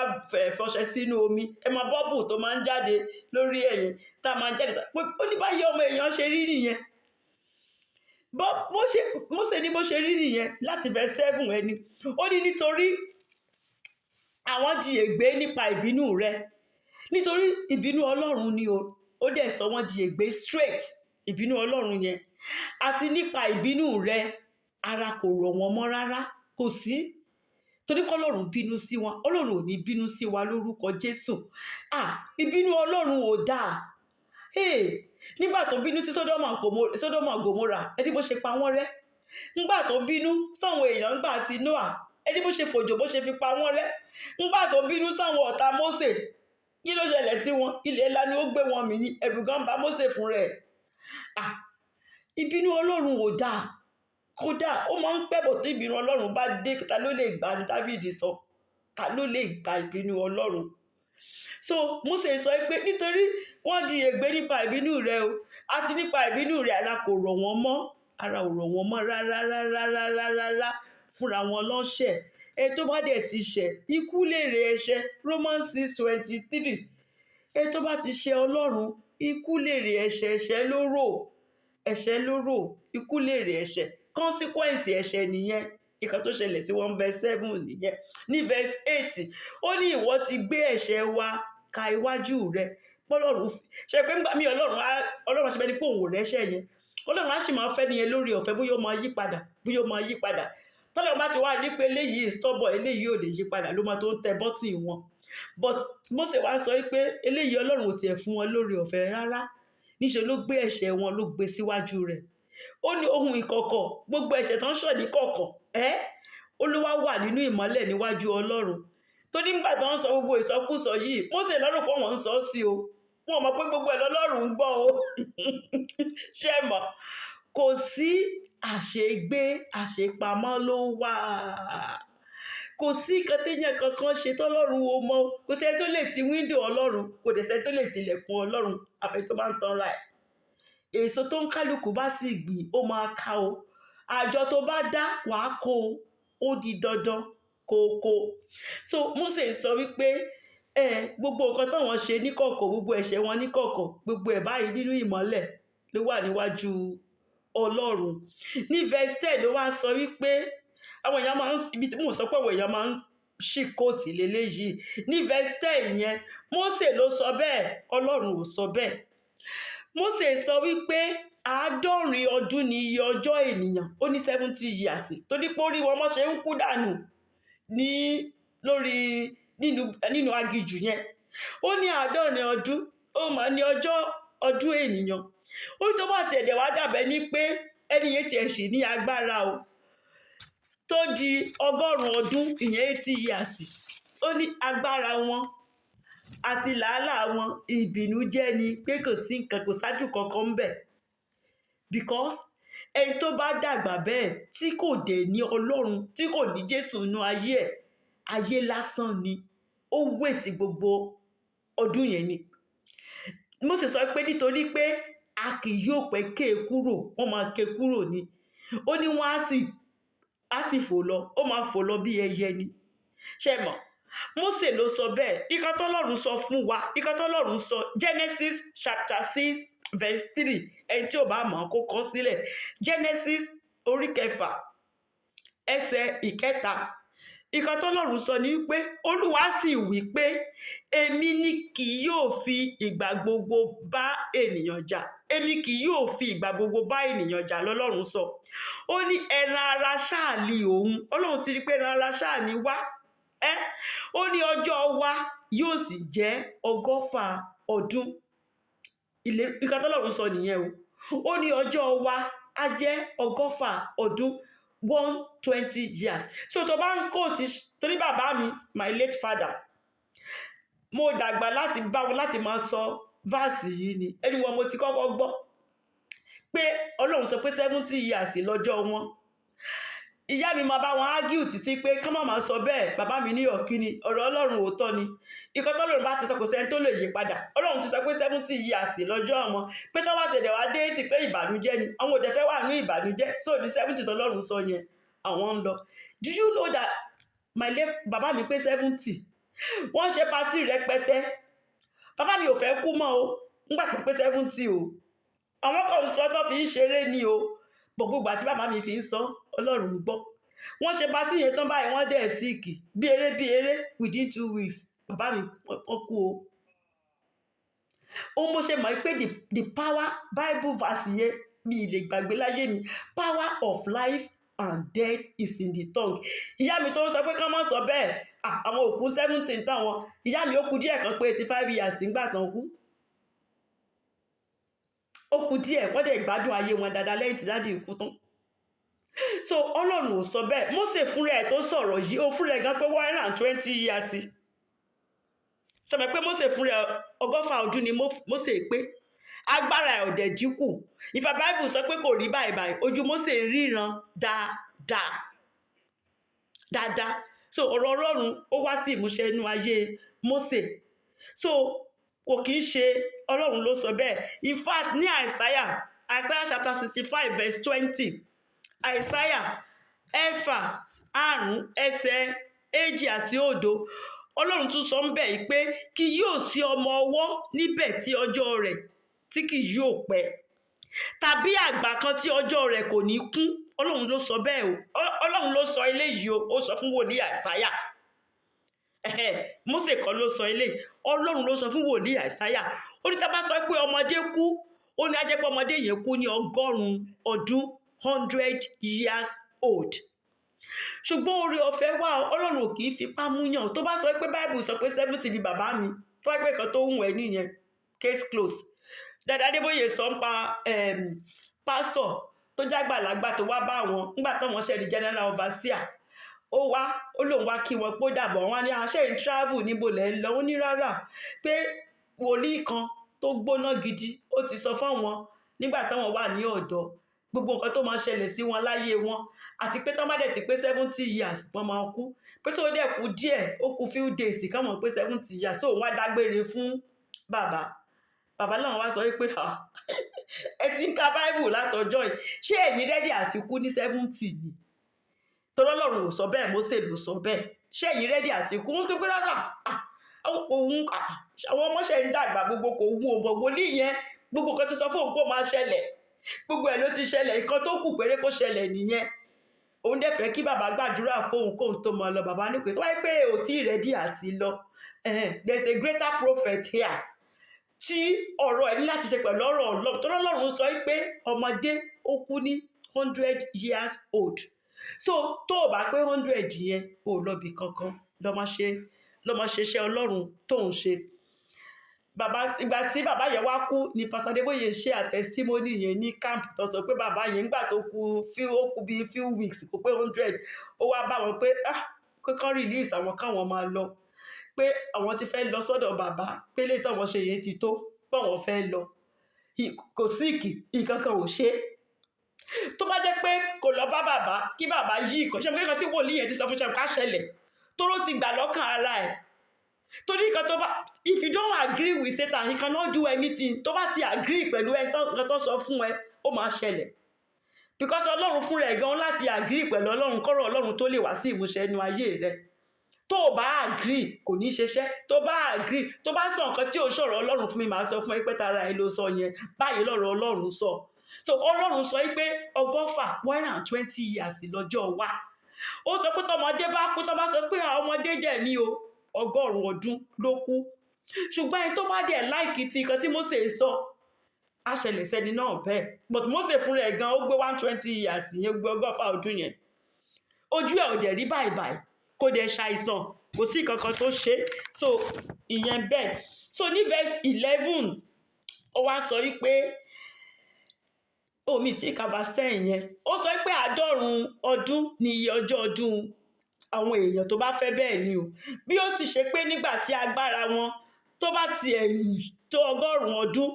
fọṣẹ sínú omi máa bọ́bù tó máa ń jáde lórí ẹ̀yìn tá a máa ń jáde ó ní báyìí ọmọ èèyàn ṣe rí nìyẹn Mósè ní bó ṣe rí nìyẹn láti verse 7 ẹni ó ní nítorí àwọn di ègbé nípa ìbínú rẹ nítorí ìbínú Ọlọ́run ni ó dẹ̀ sọ wọ́n di ègbé straight ìbínú Ọlọ́run yẹn àti nípa ìbínú rẹ ara kò rọ̀ wọ́n mọ́ rárá kò sí torí pé ọlọ́run bínú sí wọn, ọlọ́run ò ní bínú sí wa lórúkọ Jésù. Ìbínú ọlọ́run ò dáa. Nígbà tó bínú sí Sódómù Gòmórà, ẹni bó ṣe pa wọ́n rẹ́. Nígbà tó bínú sáwọn èèyàn nígbà tí Nóà, ẹni bó ṣe fòjò bó ṣe fi pa wọ́n rẹ́. Nígbà tó bínú sáwọn ọ̀tá Mósè, kí ló ṣẹlẹ̀ sí wọn? Ilẹ̀ ńlá ni ó gbé wọn mì ní, ẹ̀rù gan bá Mósè fún rẹ̀. Ìbínú ọlọ́run ò dáa. Kódà ó máa ń pẹ́ bọ̀ tó ìbínú ọlọ́run bá dé, ta ló lè gbà ní Dáfídì sọ? Ta ló lè gba ìbínú ọlọ́run? So Mósè sọ pé nítorí wọ́n di ègbé nípa ìbínú rẹ o, àti nípa ìbínú rẹ ara kò rọ̀ wọ́n mọ́, ara ò rọ̀ wọ́n mọ́ rárá fúnra wọn lọ́ṣẹ̀. Tó bá dẹ̀ ti ṣẹ̀, ikú lèrè ẹ̀ṣẹ̀. Romans 6:23. Tó bá ti ṣẹ̀ Ọlọ́run, ikú lèrè ẹ̀ṣẹ̀. Ẹ̀ṣẹ̀ lóró, ikú lèrè ẹ̀ṣẹ̀. Consequence ẹ̀ṣẹ̀ nìyẹn. Ìkan tó ṣẹlẹ̀ tí wọ́n verse 7 nìyẹn. Ní verse 8, ó ní ìwọ ti gbé ẹ̀ṣẹ̀ wa ka iwájú rẹ. Ọlọ́run ṣe pé nígbà míì Ọlọ́run ṣe bẹ́ẹ̀ ni pé òun ò rẹ́ṣẹ̀ yẹn. Ọlọ́run á sì máa fẹ́ nìyẹn lórí ọ̀fẹ́, bóyá ó máa yí padà. Tọ́lọ́run bá ti wá rí pé eléyìí stubborn, eléyìí ò lè yí padà, ló máa tó ń tẹ bọ́tì wọn. But Mósè wá sọ pé eléyìí Ọlọ́run ò tiẹ̀ fún wọn lórí ọ̀fẹ́ rárá. Níṣẹ́ ló gbé ẹ̀ṣẹ̀ wọn ló gbé síwájú rẹ̀. Ó ní ohun ìkọ̀kọ̀, gbogbo ẹ̀ṣẹ̀ tó ń ṣọ̀ ní kọ̀kọ̀. Olúwa wà nínú ìmọ́lẹ̀ níwájú Ọlọ́run. Tó nígbà tó ń sọ gbogbo ìsọkúsọ yìí, Mósè lọ́rùn pé wọ́n ń sọ sí o. Wọ́n mọ̀ pé gbogbo ẹ̀ lọ́lọ́run ń gbọ́ o. Ṣé mọ̀? Kò sí àṣegbé, àṣepamọ́ ló wà. Kò sí nǹkan téèyàn kankan ṣe tọ́lọ́run ò mọ̀. Kò sẹ́ni tó lè ti wíńdò Ọlọ́run, kò dẹ̀ sẹ́ni tó lè ti ilẹ̀kùn Ọlọ́run, àfi tó bá ń tanra ẹ̀. Èso tó ń kálukú bá sì gbìn, ó máa ká o. Àjọ tó bá dá, wàá kó o. Ó di dandan kó. So Mósè sọ wípé gbogbo nǹkan táwọn ṣe níkọ̀kọ̀, gbogbo ẹ̀ṣẹ̀ wọn níkọ̀kọ̀, gbogbo ẹ̀ báyìí nínú ìmọ́lẹ̀ ló wà níwájú Ọlọ́run. Ní verse 10 ló wá sọ wípé àwọn èèyàn máa ń, ibi tí mò ń sọ pé àwọn èèyàn máa ń ṣì kóòtì lélẹ́yìí. Ní verse 10 yẹn, Mósè ló sọ bẹ́ẹ̀, Ọlọ́run ò sọ bẹ́ẹ̀. Mósè sọ wípé 70 ọdún ni iye ọjọ́ ènìyàn. Ó ní 70 years. Torí pé ó rí wọn mọ́ ṣe ń kú dànù nínú aginjù yẹn. Ó ní 70 ọdún, ó máa ní ọdún ènìyàn. Ó ní tó bá tiẹ̀ dẹ̀ wá dàbẹ́ ní pé ẹni yẹn tiẹ̀ ṣì ní agbára o, tó di 100 ọdún, ìyẹn 80 years. Ó ní agbára wọn àti làálàá wọn ìbìnújẹ́ ni, pé kò sí nǹkan, kò sáájú kankan ń bẹ̀. Because ẹni tó bá dàgbà bẹ́ẹ̀ tí kò dé ní Ọlọ́run, tí kò ní Jésù nínú ayé ẹ̀, ayé lásán ni. Ó wèsì gbogbo ọdún yẹn ni. Mósè sọ pé nítorí pé a kì yóò pẹ́ ké kúrò, wọ́n máa ké kúrò ni. Ó ní wọ́n á sì fò lọ, ó máa fò lọ bí ẹyẹ ni. Ṣé mọ̀? Mósè ló sọ bẹ́ẹ̀. Ìkan tọ́lọ́run sọ fún wa, ìkan tọ́lọ́run sọ, Genesis chapter 6 verse 3. Ẹni tí ò bá mọ̀ kó kọ sílẹ̀. Genesis orí 6 ẹsẹ̀ 3. Ìkan tọ́lọ́run sọ ni wípé Olúwa sì wí pé èmi ni kì yóò fi ìgbà gbogbo bá ènìyàn jà. Èmi kì yóò fi ìgbà gbogbo bá ènìyàn jà lọ́lọ́run sọ. Ó ní ẹran ara ṣáà ni òun. Ọlọ́run ti rí pé ẹran ara ṣáà ni wá. Ó ní ọjọ́ wa yóò sì jẹ́ 100 ọdún. Ìkan tọ́lọ́run sọ nìyẹn o. Ó ní ọjọ́ wa á jẹ́ 100 ọdún, 120 years. So tó bá ń kóòtì, torí bàbá mi, my late father, mo dàgbà láti máa sọ verse yìí ni. Ẹni wọn mo ti kọ́kọ́ gbọ́ pé Ọlọ́run sọ pé 70 years lọ́jọ́ wọn. Ìyá mi máa bá wọn argue títí pé kán máa sọ bẹ́ẹ̀. Bàbá mi ní ọ̀kíní, ọ̀rọ̀ Ọlọ́run òótọ́ ni. Ìkan tọ́lọ́run bá ti sọ kò sẹ́ni tó lè yí padà. Ọlọ́run ti sọ pé 70 years lọ́jọ́ wọn. Pé tó bá tẹ̀lé wá dé ti pé ìbànújẹ́ ni. Àwọn òde fẹ́ wà ní ìbànújẹ́. So ní 70 tọ́lọ́run sọ yẹn, àwọn ń lọ. Do you know that bàbá mi pé 70? Wọ́n ṣe party rẹpẹtẹ. Bàbá mi ò fẹ́ kú mọ́ o. Nígbà tó pé 70 o. Àwọn kan sọ tó fi ń ṣeré ni o. Gbogbo ìgbà tí bàbá mi fi ń sọ, Ọlọ́run gbọ́. Wọ́n ṣe party yẹn tán báyìí, wọ́n dẹ̀ sick. Bí eré within 2 weeks. Bàbá mi wọ́n kú o. Mo ṣe mọ̀ pé the power Bible verse yẹn mi lè gbàgbé láyé mi. Power of life and death is in the tongue. Ìyá mi tó ń sọ pé ká má sọ bẹ́ẹ̀, àwọn òkú 17 táwọn, ìyá mi ó kù díẹ̀ kan pé 85 years nígbà tán kú. Ó kù díẹ̀, wọ́n dẹ̀ gbádùn ayé wọn dáadáa lẹ́yìn tí dádì kú tán. So Ọlọ́run ò sọ bẹ́ẹ̀. Mósè fúnra ẹ̀ tó sọ̀rọ̀ yìí, ó fúnra ẹ̀ gan pé 120 years. Ṣé mọ̀ pé Mósè fúnra ẹ̀ 100 ọdún ni Mósè pé agbára ẹ̀ ò dẹ̀ dínkù. Ìfà Bible sọ pé kò rí báyìí, ojú Mósè ń ríran dáadáa. So ọ̀rọ̀ Ọlọ́run ó wá sí ìmúṣẹ inú ayé Mósè. So kò kìí ṣe Ọlọ́run ló sọ bẹ́ẹ̀. In fact ní Isaiah chapter 65 verse 20, Isaiah 4:2-8, Ọlọ́run tún sọ ń bẹ̀ yìí pé kì yóò sí ọmọ ọwọ́ níbẹ̀ tí ọjọ́ rẹ̀ tí kì yóò pẹ́, tàbí àgbà kan tí ọjọ́ rẹ̀ kò ní kún. Ọlọ́run ló sọ bẹ́ẹ̀ o. Ọlọ́run ló sọ eléyìí o. Ó sọ fún wòlíì Isaiah. Mósè kọ́ ló sọ eléyìí. Ọlọ́run ló sọ fún wòlíì Isaiah. Ó ní tá bá sọ pé ọmọdé kú, ó ní á jẹ́ pé ọmọdé yẹn kú ní 100 ọdún, 100 years old. Ṣùgbọ́n oore ọ̀fẹ́ wà, Ọlọ́run ò kì í fipá múyàn. Tó bá sọ pé Bible sọ pé 70 ni bàbá mi, tó wá pé nǹkan tó ń wẹ̀ nìyẹn, case close. Dàdá Adébóyè sọ ń pa pásítọ̀ tó jágbàlagbà tó wá bá wọn nígbà tó wọ́n ṣe di general overseer. Ó lóun wá kí wọn pé ó dàbọ̀, wọn ní àṣẹ ń travel níbo lẹ́ ń lọ. Ó ní rárá, pé wòlíì kan tó gbóná gidi ó ti sọ fáwọn nígbà táwọn wà ní ọ̀dọ́ gbogbo nǹkan tó máa ṣẹlẹ̀ sí wọn láyé wọn, àti pé tán bá dẹ̀ ti pé 70 years wọ́n máa kú, pé tó dẹ̀ kú díẹ̀, ó kú few days káwọn pé 70 years. So wọ́n á dágbére fún bàbá náà wá sọ pé ẹ ti ń ka Bible látọjọ́ yìí, ṣé ẹ̀yin rẹ́dí àti kú ní 70 ni? Torí Ọlọ́run ò sọ bẹ́ẹ̀, Mósè ló sọ bẹ́ẹ̀. Ṣé ẹ̀yin rẹ́dí àti kú? Wọ́n tó pé rárá, àwọn ọmọọṣẹ́ ń dàgbà, gbogbo kò wú ọmọ wòlíì yẹn, gbogbo nǹkan tó sọ fún òun kó máa ṣẹlẹ̀, gbogbo ẹ̀ ló ti ṣẹlẹ̀, nǹkan tó kù péré kó ṣẹlẹ̀ nìyẹn. Òun dẹ̀ fẹ́ kí bàbá gbàdúrà fóun kóun tó máa lọ. Bàbá ní pé tó wáyé pé ò tí ì rẹ́dí àti lọ, there's a greater prophet here tí ọ̀rọ̀ ẹ̀ ní láti ṣe pẹ̀lú ọ̀rọ̀ Ọlọ́run. Torí Ọlọ́run sọ pé ọmọdé ó kú ní 100 years old. So tó o bá pé 100 yẹn, ò lọ́bì kankan, lọ́ máa ṣe iṣẹ́ Ọlọ́run tó ń ṣe. Ìgbà tí bàbá yẹn wá kú ni Pastor Adébóyè ṣe àtẹ́símọ́nì yẹn ní camp tó sọ pé bàbá yẹn nígbà tó kú bí few weeks kò pé 100, ó wá bá wọn pé kọ́kọ́ release àwọn káwọn máa lọ, pé àwọn ti fẹ́ lọ sọ́dọ̀ bàbá, pé lè tọ́wọ́n ṣe yẹn ti tó, pé àwọn fẹ́ lọ. Kò síìkì, nǹkan kan ò ṣe. Tó bá jẹ́ pé kò lọ bá bàbá kí bàbá yí ìkan, ṣe nǹkan tí wòlíì yẹn ti sọ fún ṣe ká ṣẹlẹ̀, tóró ti gbà lọ́kàn ara ẹ̀. Torí nǹkan tó bá, if you don't agree with Satan, he cannot do anything. Tó bá ti agree pẹ̀lú nǹkan tó sọ fún ẹ, ó máa ṣẹlẹ̀. Because Ọlọ́run fúnra ẹ̀ gan láti agree pẹ̀lú Ọlọ́run kọ́rọ̀ Ọlọ́run tó lè wá sí ìmúṣẹ inú ayé rẹ̀. Tó o bá agree kò ní ṣeṣẹ́. Tó bá agree, tó bá sọ nǹkan tí ò ṣọ̀rọ̀ Ọlọ́run fún mi, màá sọ fún ẹ pé tara ẹ ló sọ yẹn, báyìí lọ́rọ̀ Ọlọ́run sọ. So Ọlọ́run sọ pé 120 years lọ́jọ́ wá. Ó sọ pé tọmọdé bá kú, tó bá sọ pé ọmọdé jẹ́ ní o 100 ọdún ló kú. Ṣùgbọ́n ẹni tó bá dẹ̀ láìkì ti nǹkan tí Mósè sọ, á ṣẹlẹ̀ sẹ́ni náà bẹ́ẹ̀. But Mósè fúnra ẹ̀ gan, ó gbé 120 years yẹn, gbé 100 ọdún yẹn. Ojú ẹ̀ ò dẹ̀ rí báyìí, kò dẹ̀ ṣàìsàn, kò sí kankan tó ṣe. So ìyẹn bẹ́ẹ̀. So ní verse 11, ó wá sọ wípé, omi tí kàbàsẹ́ yẹn, ó sọ pé 90 ọdún ni iye ọjọ́ ọdún àwọn èèyàn tó bá fẹ́ bẹ́ẹ̀ ni o. Bí ó sì ṣe pé nígbà tí agbára wọn tó bá tiẹ̀ tó 100 ọdún,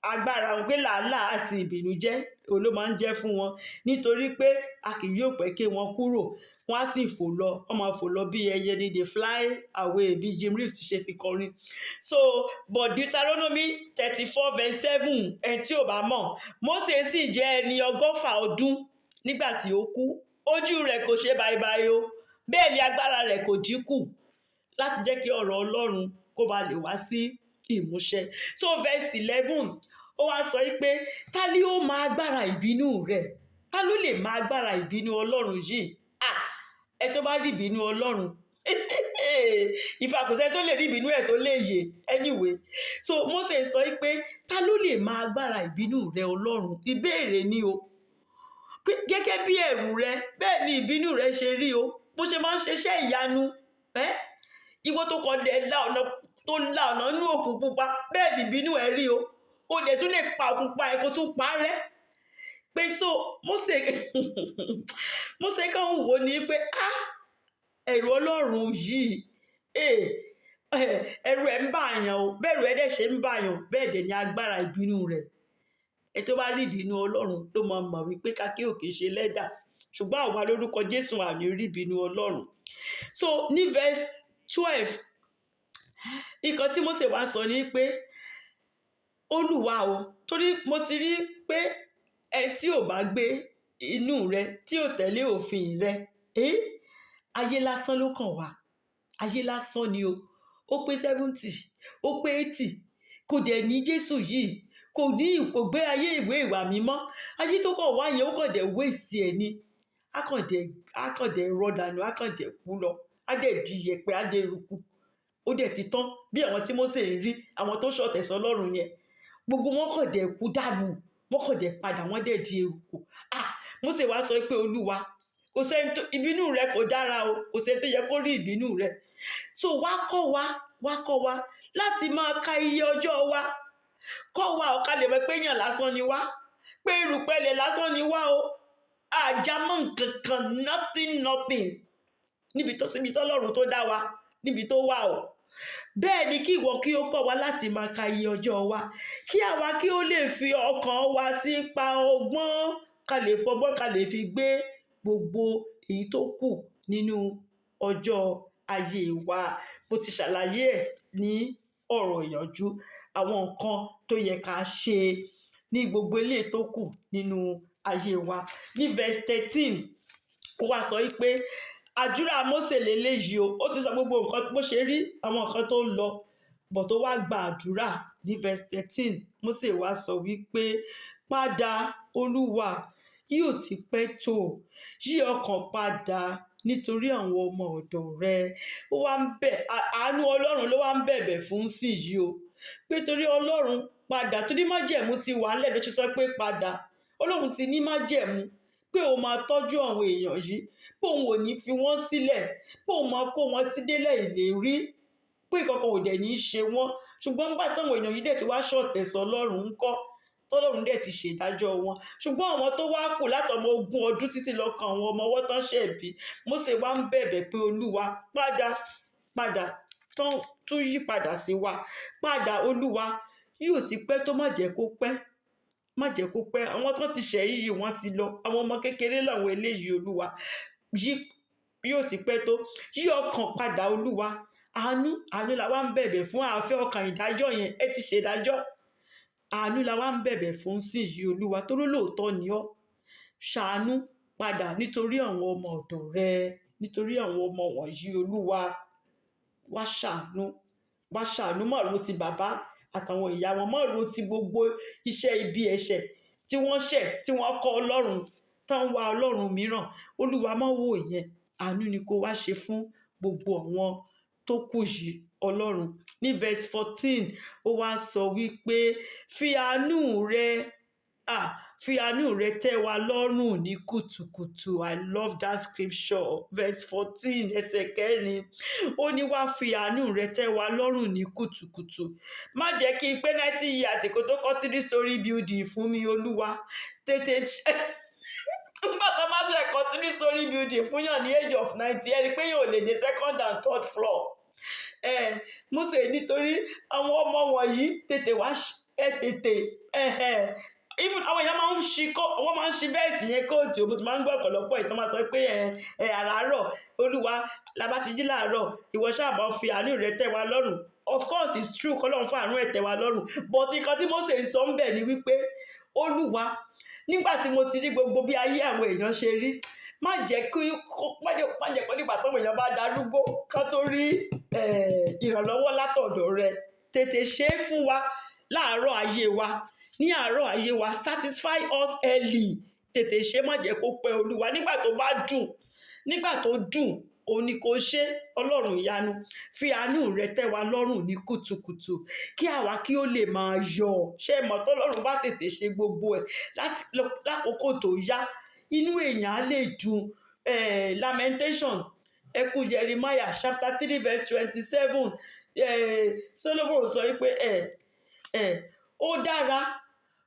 agbára wọn pé làálàá àti ìbìnújẹ́ ló máa ń jẹ́ fún wọn, nítorí pé a kì yóò pẹ́ kí wọ́n kúrò, wọ́n á sì fò lọ, wọ́n máa fò lọ bí ẹyẹ ní they fly away, bí Jim Reeves ṣe fi kọrin. So but Deuteronomy 34 verse 7, ẹni tí ò bá mọ̀, Mósè sì jẹ́ ẹni 100 ọdún nígbà tí ó kú, ojú rẹ̀ kò ṣe báibái o, bẹ́ẹ̀ ni agbára rẹ̀ kò dínkù, láti jẹ́ kí ọ̀rọ̀ Ọlọ́run kó ba lè wá sí ìmúṣẹ. So verse 11, ó wá sọ pé ta ni ó máa agbára ìbínú rẹ̀? Ta ló lè máa agbára ìbínú Ọlọ́run yìí? Ẹ tó bá rí ìbínú Ọlọ́run ìfàkùsẹ́ tó lè rí ìbínú ẹ̀ tó lè yè anyway. So Mósè sọ pé ta ló lè máa agbára ìbínú rẹ̀ Ọlọ́run? Ìbéèrè ni o. pé gẹ́gẹ́ bí ẹ̀rù rẹ bẹ́ẹ̀ ni ìbínú rẹ ṣe rí o, bó ṣe máa ń ṣeṣẹ́ ìyanu ìwọ tó kàn dé la ọ̀nà nínú òkun pupa bẹ́ẹ̀ ni ìbínú ẹ rí o dẹ̀ tún lè pa òkun pupa ẹ kó tún pa á rẹ́. Pé so Mósè kàn ń wò ní pé ẹ̀rù Ọlọ́run yìí ẹ̀rù ẹ̀ ń bàyàn o, bẹ́ẹ̀rù ẹ̀ dẹ̀ ṣe ń bàyàn bẹ́ẹ̀ dẹ̀ ni agbára ìbínú rẹ̀. Ẹ tó bá rí ìbínú Ọlọ́run ló máa mọ̀ wípé kákí ò kì í ṣe lẹ́dà, ṣùgbọ́n àwa lórúkọ Jésù àní rí ìbínú Ọlọ́run. So ní verse 12 nǹkan tí Mósè wá sọ ni pé Olúwa o, torí mo ti rí pé ẹ tí ò bá gbé inú rẹ tí ò tẹ̀lé òfin rẹ ayé lásán ló kàn wá, ayé lásán ni o. Ó pé 70 ó pé 80 kò dẹ̀ ní Jésù yìí, kò gbé ayé ìwé ìwà mímọ́. Ayé tó kàn wá yẹn ó kàn dẹ̀ waste ẹ̀ ni, á kàn dẹ̀ rọ̀dànù, á kàn dẹ̀ kú lọ, á dẹ̀ di iyẹ̀pẹ̀, á dẹ̀ eruku, ó dẹ̀ ti tán. Bí àwọn tí Mósè ń rí, àwọn tó ṣọ̀tẹ̀ sọ́lọ́run yẹn, gbogbo wọn kàn dẹ̀ kú dànù, wọ́n kàn dẹ̀ padà, wọ́n dẹ̀ di eruku. Mósè wá sọ pé Olúwa, kò sẹ́ni tó ìbínú rẹ kò dára o, kò sẹ́ni tó yẹ kó rí ìbínú rẹ. So wá kọ́ wa láti máa ka iye ọjọ́ wa, kọ́ wa ọ̀ka lè mọ̀ pé èèyàn lásán ni wá, pé erùpẹ̀lẹ̀ lásán ni wá o, àjámọ́ nǹkan kan, nothing níbi tó Ọlọ́run tó dá wa, níbi tó wà o. Bẹ́ẹ̀ ni kí ìwọ kí ó kọ́ wa láti máa ka iye ọjọ́ wa, kí àwa kí ó lè fi ọkàn wa sípa ọgbọ́n, ká lè fọgbọ́n, ká lè fi gbé gbogbo èyí tó kù nínú ọjọ́ ayé wa. Bó ti ṣàlàyé ẹ̀ ní ọ̀rọ̀ ìyànjú àwọn nǹkan tó yẹ ká ṣe ní gbogbo eléyìí tó kù nínú ayé wa. Ní verse 13 ó wá sọ pé àdúrà Mósè lélẹ́yìí o, ó ti sọ gbogbo nǹkan bó ṣe rí, àwọn nǹkan tó ń lọ, bọ̀ tó wá gba àdúrà ní verse 13. Mósè wá sọ wípé padà Olúwa, yóò ti pẹ́ tó, yí ọkàn padà nítorí àwọn ọmọ ọ̀dọ̀ rẹ. Ó wá ń bẹ̀, àánú Ọlọ́run ló wá ń bẹ̀bẹ̀ fún sí yìí o, pé torí Ọlọ́run padà, torí májẹ̀mú ti wà ńlẹ̀ ló ti sọ pé padà. Ọlọ́run ti ní májẹ̀mú pé òun máa tọ́jú àwọn èèyàn yìí, pé òun ò ní fi wọ́n sílẹ̀, pé òun máa kó wọn sí délẹ̀ ìlérí, pé ìkankan ò dẹ̀ ní í ṣe wọ́n. Ṣùgbọ́n nígbà táwọn èèyàn yìí dẹ̀ ti wá ṣọ̀tẹ̀ sọ́lọ́run ńkọ́, tọ́lọ́run dẹ̀ ti ṣèdájọ́ wọn. Ṣùgbọ́n àwọn tó wá kù látọmọ 20 ọdún títí lọ́kàn àwọn ọmọ ọwọ́ tán ṣẹ̀ bí, Mósè wá ń bẹ̀bẹ̀ pé Olúwa padà tún yí padà sí wa, padà Olúwa, yóò ti pẹ́ tó, má jẹ́ kó pẹ́. Àwọn tó ti ṣẹ̀ yìí wọ́n ti lọ, àwọn ọmọ kékeré làwọn eléyìí. Olúwa, yóò ti pẹ́ tó, yí ọkàn padà Olúwa. Àánú la wá ń bẹ̀bẹ̀ fún, àfẹ́ ọkàn ìdájọ́ yẹn, ẹ ti ṣèdájọ́. Àánú la wá ń bẹ̀bẹ̀ fún sí yìí Olúwa, torí lóòótọ́ ni ọ́. Ṣàánú padà nítorí àwọn ọmọ ọ̀dọ̀ rẹ, nítorí àwọn ọmọ wọ̀nyí Olúwa. Wá ṣàánú, má ro ti bàbá àtàwọn ìyá wọn, má ro ti gbogbo iṣẹ́ ibi ẹ̀ṣẹ̀ tí wọ́n ṣẹ̀, tí wọ́n kọ̀ Ọlọ́run, tán wá Ọlọ́run mìíràn. Olúwa, má wò yẹn, àánú ni kó wá ṣe fún gbogbo àwọn tó kù yìí Ọlọ́run. Ní verse 14 ó wá sọ wípé fi àánú rẹ tẹ́ wa lọ́rùn ní kùtùkùtù. I love that scripture. Verse 14 ẹsẹ̀ 4 ó ní wá fi àánú rẹ tẹ́ wa lọ́rùn ní kùtùkùtù. Má jẹ́ kí n pé 90 years kó tó kọ́ 3-story building fún mi Olúwa. Tètè nígbà tó má jẹ́ kọ́ 3-story building fún yàn ní age of 90, ẹni pé yóò lè dé 2nd and 3rd floor. Mósè nítorí àwọn ọmọ wọ̀nyí tètè wá even àwọn èèyàn máa ń ṣí bẹ́ẹ̀sì yẹn kóòtù. Mo ti máa ń gbọ́ ọ̀pọ̀lọpọ̀ ìtàn máa sọ pé àràárọ̀ Olúwa labá ti jí láàárọ̀, ìwọ ṣáà máa fi àánú rẹ tẹ́ wa lọ́rùn. Of course it's true kọ́lọ́run fún àánú ẹ̀ tẹ́ wa lọ́rùn, but nǹkan tí Mósè ń sọ ń bẹ̀ ni wípé Olúwa, nígbà tí mo ti rí gbogbo bí ayé àwọn èèyàn ṣe rí, má jẹ́ kó nígbà tó èèyàn bá darúgbó kán tó rí ìrànlọ́wọ́ látọ̀dọ̀ rẹ. Tètè ṣe é fún wa láàárọ̀ ayé wa, ní àárọ̀ ayé wa, satisfy us early. Tètè ṣe, má jẹ́ kó pẹ́ Olúwa. Nígbà tó dùn òun ni kò ṣe. Ọlọ́run ìyanu, fi àánú rẹ tẹ́ wa lọ́rùn ní kùtùkùtù, kí àwa kí ó lè máa yọ̀. Ṣé mọ̀ tọ́lọ́run bá tètè ṣe gbogbo ẹ̀ lákòókò tó yá, inú èèyàn á lè dùn. Lamentation, ẹkún Jeremiah chapter 3 verse 27, Solomon sọ pé ó dára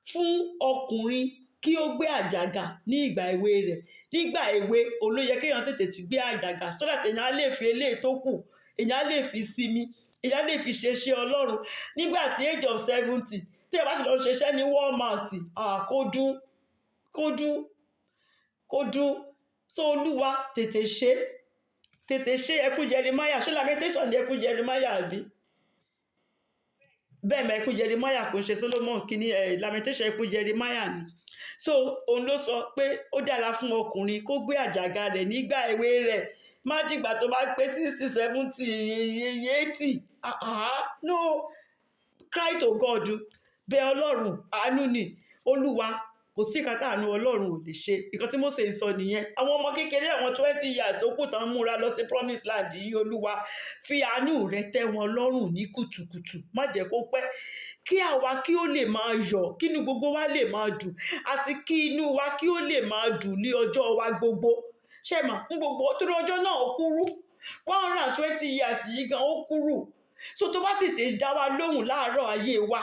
fún ọkùnrin kí ó gbé àjàgà ní ìgbà èwe rẹ̀. Nígbà èwe òun ló yẹ kéèyàn tètè ti gbé àjàgà so that èèyàn á lè fi eléyìí tó kù, èèyàn á lè fi sinmi, èèyàn á lè fi ṣe iṣẹ́ Ọlọ́run. Nígbà tí age of 70 tí ẹ bá sì lọ ṣiṣẹ́ ní Walmart, kó dún. So Olúwa tètè ṣe ẹkún Jeremiah. Ṣé lamentation ni ẹkún Jeremiah àbí? Bẹ́ẹ̀ mọ ẹkún Jeremiah kò ń ṣe Solomon kíní, lamentation ẹkún Jeremiah ni. So òun ló sọ pé ó dára fún ọkùnrin kó gbé àjàgà rẹ̀ nígbà èwe rẹ̀, má dìgbà tó bá pé 60 70 80. No, cry to God, bẹ Ọlọ́run, àánú ni. Olúwa, kò sí nǹkan táàánú Ọlọ́run ò lè ṣe. Nǹkan tí Mósè ń sọ nìyẹn. Àwọn ọmọ kékeré àwọn 20 years tó kù tán múra lọ sí promised land yìí, Olúwa fi àánú rẹ tẹ́ wọn lọ́rùn ní kùtùkùtù, má jẹ́ kó pẹ́, kí àwa kí ó lè máa yọ̀, kí inú gbogbo wa lè máa dùn, àti kí inú wa kí ó lè máa dùn ní ọjọ́ wa gbogbo. Ṣé mà ń gbogbo torí ọjọ́ náà ó kúrú, 120 years yìí gan ó kúrú. So tó bá tètè dá wa lóhùn láàárọ̀ ayé wa,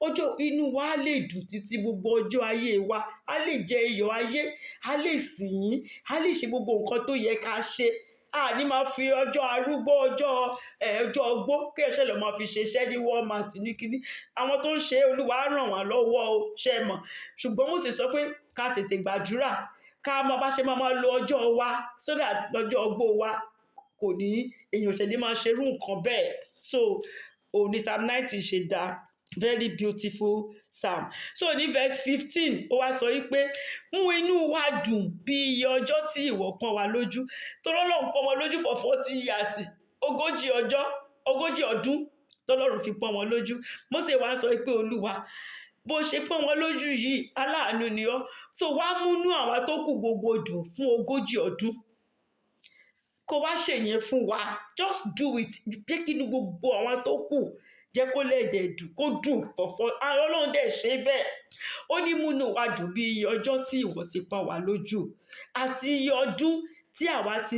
ọjọ́ inú wa á lè dùn títí gbogbo ọjọ́ ayé wa, á lè jẹ iyọ̀ ayé, á lè sìn yín, á lè ṣe gbogbo nǹkan tó yẹ ká ṣe. A ní máa fi ọjọ́ arúgbó, ọjọ́ ogbó kí ẹ̀ṣẹ̀ lọ máa fi ṣiṣẹ́ ní Walmart ní kíní. Àwọn tó ń ṣe Olúwa ràn wá lọ́wọ́ o, ṣe mọ̀. Ṣùgbọ́n Mósè sọ pé ká tètè gbàdúrà, ká máa bá ṣe máa lo ọjọ́ wa so that lọ́jọ́ ogbó wa kò ní èèyàn ṣe ní máa ṣerú nǹkan bẹ́ẹ̀. So òní Psalm 90 ṣe dá, very beautiful psalm. So ní verse 15 ó wá sọ wípé mú inú wa dùn bí iye ọjọ́ tí ìwọ pọ́n wa lójú. Torí Ọlọ́run pọ́n wọn lójú for 40 years, ogójì ọdún tọ́lọ́run fi pọ́n wọn lójú. Mósè wá sọ pé Olúwa, bó ṣe pọ́n wọn lójú yìí, aláàánú ni ọ́, so wá múnú àwa tó kù gbogbo dùn fún 40 ọdún. Kó wá ṣèyẹn fún wa, just do it. Jẹ́ kí inú gbogbo àwọn tó kù jẹ́ kó lè dẹ̀ dùn, kó dùn fọ̀fọ̀. Ọlọ́run dẹ̀ ṣe bẹ́ẹ̀. Ó ní múnú wa dùn bí iye ọjọ́ tí ìwọ ti pọ́n wa lójú, àti iye ọdún tí àwa ti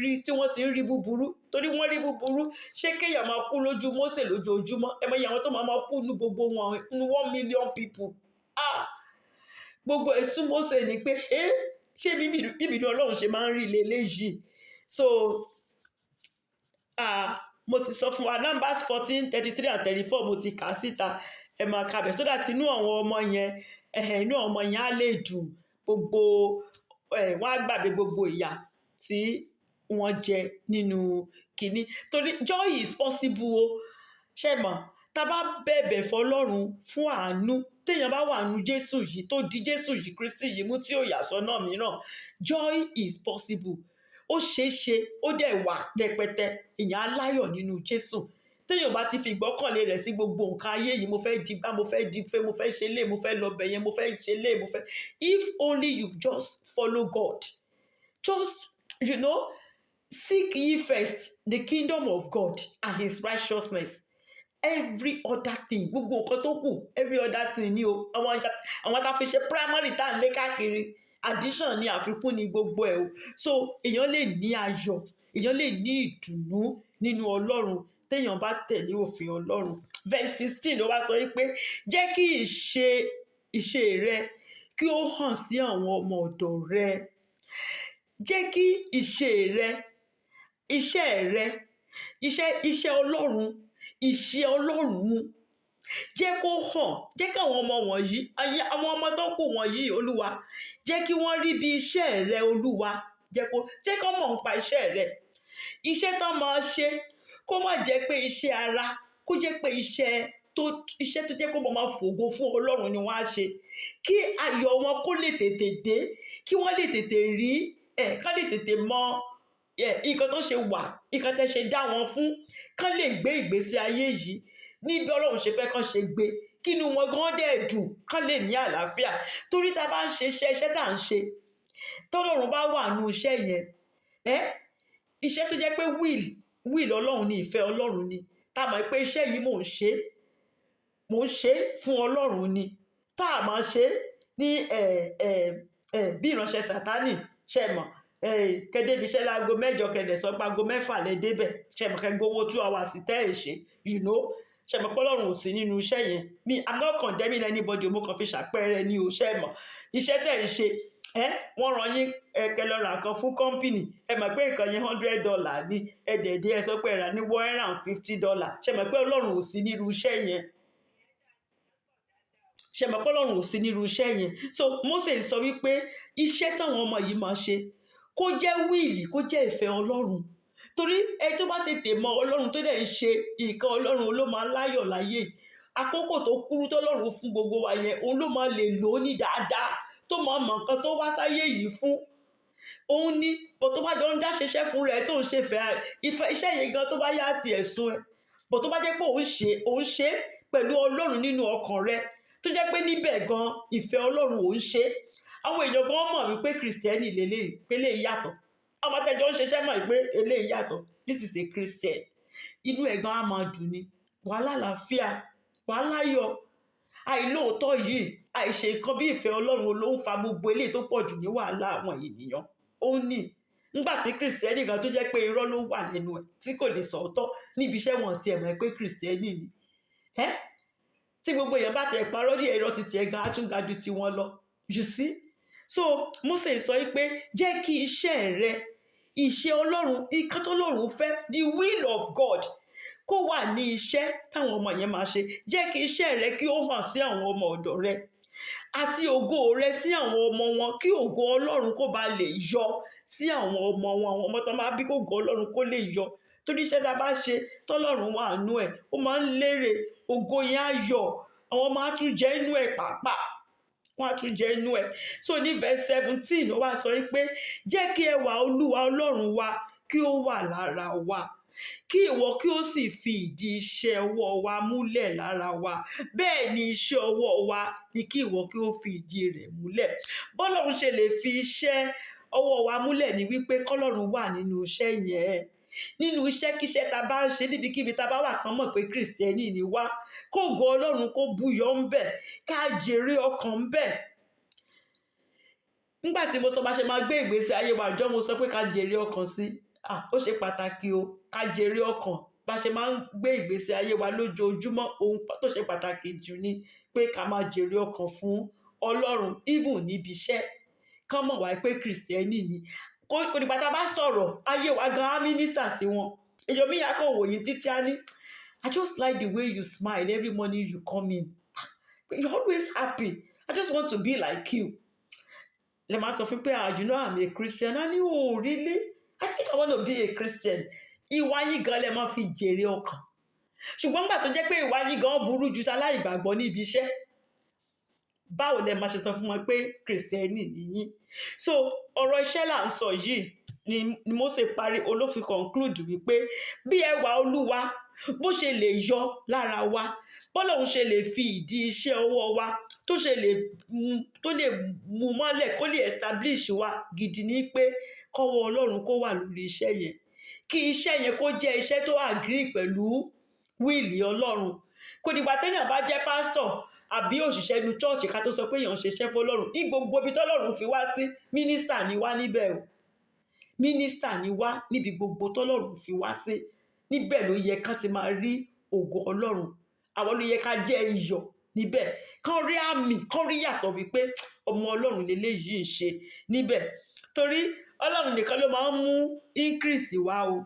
rí, tí wọ́n ti ń rí búburú. Torí wọ́n rí búburú. Ṣé kéèyàn máa kú lójú Mósè lójoojúmọ́? Ẹ mọ̀ iye àwọn tó máa kú ní gbogbo wọn, 1 million people. Gbogbo ẹ̀sùn Mósè ni pé ṣé bíbí Ọlọ́run ṣe máa ń rí leléyìí. So mo ti sọ fún wa Numbers 14 33 and 34 mo ti kà á síta, ẹ máa kà bẹ̀ so that inú àwọn ọmọ yẹn á lè dùn, gbogbo wọ́n á gbàgbé gbogbo ìyà tí wọ́n jẹ nínú kínní. Torí joy is possible o. Ṣé mọ̀, tá bá bẹ̀bẹ̀ fọlọ́run fún àánú, téèyàn bá wà nínú Jésù yìí, tó di Jésù yìí Kristi yìí mú tí ò yà sọ́nà mìíràn, joy is possible. Ó ṣeé ṣe, ó dẹ̀ wà rẹpẹtẹ, èèyàn á láyọ̀ nínú Jésù. Téèyàn bá ti fi ìgbọ́kànlé rẹ̀ sí gbogbo nǹkan ayé yìí, mo fẹ́ di gbá, mo fẹ́ di fẹ́, mo fẹ́ ṣe lé, mo fẹ́ lọ bẹ̀ yẹn, mo fẹ́ ṣe lé, mo fẹ́. If only you just follow God, just seek ye first the kingdom of God and his righteousness. Every other thing, gbogbo nǹkan tó kù, every other thing ni o. Àwọn tá a fi ṣe primary tá à ń lé káàkiri, addition ni, àfikún ni gbogbo ẹ̀ o. So èèyàn lè ní ayọ̀, èèyàn lè ní ìdùnnú nínú Ọlọ́run téèyàn bá tẹ̀lé òfin Ọlọ́run. Verse 16 ló wá sọ wípé jẹ́ kí ìṣe rẹ kí ó hàn sí àwọn ọmọ ọ̀dọ̀ rẹ. Jẹ́ kí iṣẹ́ Ọlọ́run, iṣẹ́ Ọlọ́run jẹ́ kó hàn, jẹ́ kí àwọn ọmọ wọ̀nyí, àwọn ọmọ tó kù wọ̀nyí, Olúwa jẹ́ kí wọ́n rí bí iṣẹ́ rẹ, Olúwa jẹ́ kó mọ̀ nípa iṣẹ́ rẹ. Iṣẹ́ tó máa ṣe kó má jẹ́ pé iṣẹ́ ara, kó jẹ́ pé iṣẹ́ tó jẹ́ kó máa fògo fún Ọlọ́run ni wọ́n á ṣe. Kí ayọ̀ wọn kó lè tètè dé, kí wọ́n lè tètè rí, kán lè tètè mọ nǹkan tó ṣe wà, nǹkan tẹ́ ṣe dá wọn fún, kán lè gbé ìgbésí ayé yìí ní bí Ọlọ́run ṣe fẹ́ kán ṣe gbé, kínú wọn gan dẹ̀ dùn, kán lè ní àlàáfíà. Torí tá a bá ń ṣe iṣẹ́ tá à ń ṣe, tọ́lọ́run bá wà nínú iṣẹ́ yẹn, iṣẹ́ tó jẹ́ pé will Ọlọ́run ni, ìfẹ́ Ọlọ́run ni, tá a mọ̀ pé iṣẹ́ yìí mò ń ṣe fún Ọlọ́run ni, tá a máa ṣe ní bí ìránṣẹ́ Sátánì ṣe mọ̀ kẹ́dẹ́bi iṣẹ́ láago 8 kẹ́dẹ̀ sọ pé aago 6 lẹ débẹ̀ ṣe mọ̀ kẹ́ gbowó 2 hours tẹ́ ẹ̀ ṣe ṣe mọ̀ pé Ọlọ́run ò sí nínú iṣẹ́ yẹn. I'm not condemning anybody, mo kàn fi ṣàpẹẹrẹ ní o ṣe mọ̀ iṣẹ́ tẹ́ ẹ̀ ń ṣe wọ́n rán yín kẹ́ lọ ra nǹkan fún kọ́mpìnì ẹ mọ̀ pé nǹkan yẹn $100 ní ẹ̀dẹ̀ẹ̀dẹ̀ ẹ sọ pé ẹ rà ní $150 ṣe mọ̀ pé Ọlọ́run ò sí nínú iṣẹ́ yẹn ṣe mọ̀ pé Ọlọ́run ò sí nínú iṣẹ́ yẹn. So Mósè sọ wípé iṣẹ́ táwọn ọmọ yìí máa ṣe kó jẹ́ wíìlì kó jẹ́ ìfẹ́ Ọlọ́run, torí ẹni tó bá tètè mọ Ọlọ́run tó dẹ̀ ń ṣe nǹkan Ọlọ́run ló máa láyọ̀ láyé. Àkókò tó kúrú tọ́lọ́run fún gbogbo wa yẹn òun ló máa lè lò ó ní dáadáa, tó máa mọ nǹkan tó wá sáyé yìí fún òun ní. Bọ̀ tó bá jọ ń dá ṣiṣẹ́ fún rẹ̀ tó ń ṣe ìfẹ́ iṣẹ́ yẹn gan tó bá yá ti ẹ̀sùn ẹ̀, bọ̀ tó bá jẹ́ pé òun ṣe pẹ̀lú Ọlọ́run nínú ọkàn rẹ̀ tó jẹ́ pé níbẹ̀ gan ìfẹ́ Ọlọ́run òun ṣe, àwọn èèyàn gan mọ̀ wípé kìrìsìtẹ́nì lélẹ́yìí pé lè yàtọ̀. Àwọn àtẹ̀jọ́ ń ṣiṣẹ́ mọ̀ pé eléyìí yàtọ̀, this is a Christian. Inú ẹ̀ gan á máa dùn ni, wàhálà àlàáfíà, wàhálà ayọ̀. Àìlóòótọ́ yìí, àìṣe nǹkan bí ìfẹ́ Ọlọ́run ló ń fa gbogbo eléyìí tó pọ̀ jù ní wàhálà àwọn ènìyàn. Ó ní nígbà tí kìrìsìtẹ́nì gan tó jẹ́ pé irọ́ ló wà nínú ẹ̀ tí kò lè sọ̀tọ̀ níbi iṣẹ́ wọn ti ẹ̀ mọ̀ pé kìrìsìtẹ́nì ni. Tí gbogbo èèyàn bá ti ẹ̀ parọ́ ní ẹ̀rọ ti tiẹ̀ gan á tún ga ju tiwọn lọ. You see? So Mósè sọ pé jẹ́ kí iṣẹ́ rẹ, iṣẹ́ Ọlọ́run, nǹkan tó Ọlọ́run fẹ́, the will of God kó wà ní iṣẹ́ táwọn ọmọ yẹn máa ṣe. Jẹ́ kí iṣẹ́ rẹ kí ó hàn sí àwọn ọmọ ọ̀dọ̀ rẹ àti ògo rẹ sí àwọn ọmọ wọn, kí ògo Ọlọ́run kó ba lè yọ sí àwọn ọmọ wọn, àwọn ọmọ tó máa bí kó ògo Ọlọ́run kó lè yọ. Torí iṣẹ́ tá a bá ṣe tọ́lọ́run wà nínú ẹ̀ ó máa ń lérè, ògo yẹn á yọ, àwọn ọmọ á tún jẹ inú ẹ̀ pàápàá, wọ́n á tún jẹ inú ẹ̀. So ní verse 17 ó wá sọ pé jẹ́ kí ẹwà Olúwa Ọlọ́run wa kí ó wà lára wa, kí ìwọ kí ó sì fi ìdí iṣẹ́ ọwọ́ wa múlẹ̀ lára wa, bẹ́ẹ̀ ni iṣẹ́ ọwọ́ wa ni kí ìwọ kí ó fi ìdí rẹ̀ múlẹ̀. Bọ́lọ́run ṣe lè fi iṣẹ́ ọwọ́ wa múlẹ̀ ni wípé kọ́lọ́run wà nínú iṣẹ́ yẹn. Nínú iṣẹ́kíṣẹ́ ta bá ń ṣe níbikíbi ta bá wà kán mọ̀ pé kìrìsìtẹ́nì ni wá, kó ògo Ọlọ́run kó búyọ ń bẹ̀, ká jèrè ọkàn ń bẹ̀. Nígbà tí mo sọ bá ṣe máa gbé ìgbésí ayé wa jọ, mo sọ pé ká jèrè ọkàn sí. Ó ṣe pàtàkì o, ká jèrè ọkàn. Bá ṣe máa ń gbé ìgbésí ayé wa lójoojúmọ́, ohun tó ṣe pàtàkì jù ni pé ká máa jèrè ọkàn fún Ọlọ́run, even níbi iṣẹ́. Kán mọ̀ wá pé kìrìsìtẹ́nì ni. Kò dìgbà tá a bá sọ̀rọ̀ ayé wa gan á mínísà sí wọn. Èèyàn mi yà kàn wò yín títí á ní I just like the way you smile every morning you come in. You're always happy. I just want to be like you. Lè máa sọ fún pé you know I'm a Christian. A ní oh really? I think I want to be a Christian. Ìwà yín gan lè máa fi jèrè ọkàn. Ṣùgbọ́n nígbà tó jẹ́ pé ìwà yín gan burú ju aláìgbàgbọ́ ní ibi iṣẹ́, báwo lẹ máa ṣe sọ fún wọn pé kìrìsìtẹ́nì nìyí? So ọ̀rọ̀ iṣẹ́ là ń sọ yìí ni Mósè parí olófin conclude wípé bí ẹwà Olúwa bó ṣe lè yọ lára wa, bọ́lọ́run ṣe lè fi ìdí iṣẹ́ ọwọ́ wa tó lè mú mọ́lẹ̀, kó lè establish wa gidi ní pé kọ́wọ́ Ọlọ́run kó wà lórí iṣẹ́ yẹn, kí iṣẹ́ yẹn kó jẹ́ iṣẹ́ tó agree pẹ̀lú wíìlì Ọlọ́run. Kò dìgbà téèyàn bá jẹ́ pásítọ̀ àbí òṣìṣẹ́ inú chọ́ọ̀chì ká tó sọ pé èèyàn ṣiṣẹ́ fọ́lọ́run. Ní gbogbo ibi tọ́lọ́run fi wá sí, mínísítà ni wá níbẹ̀ o. Mínísítà ni wá níbi gbogbo tọ́lọ́run fi wá sí. Níbẹ̀ ló yẹ ká ti máa rí ògo Ọlọ́run. Àwọn ló yẹ ká jẹ́ iyọ̀ níbẹ̀. Kán rí àmì, kán rí yàtọ̀ wípé ọmọ Ọlọ́run leléyìí ń ṣe níbẹ̀. Torí Ọlọ́run nìkan ló máa ń mú increase wá o.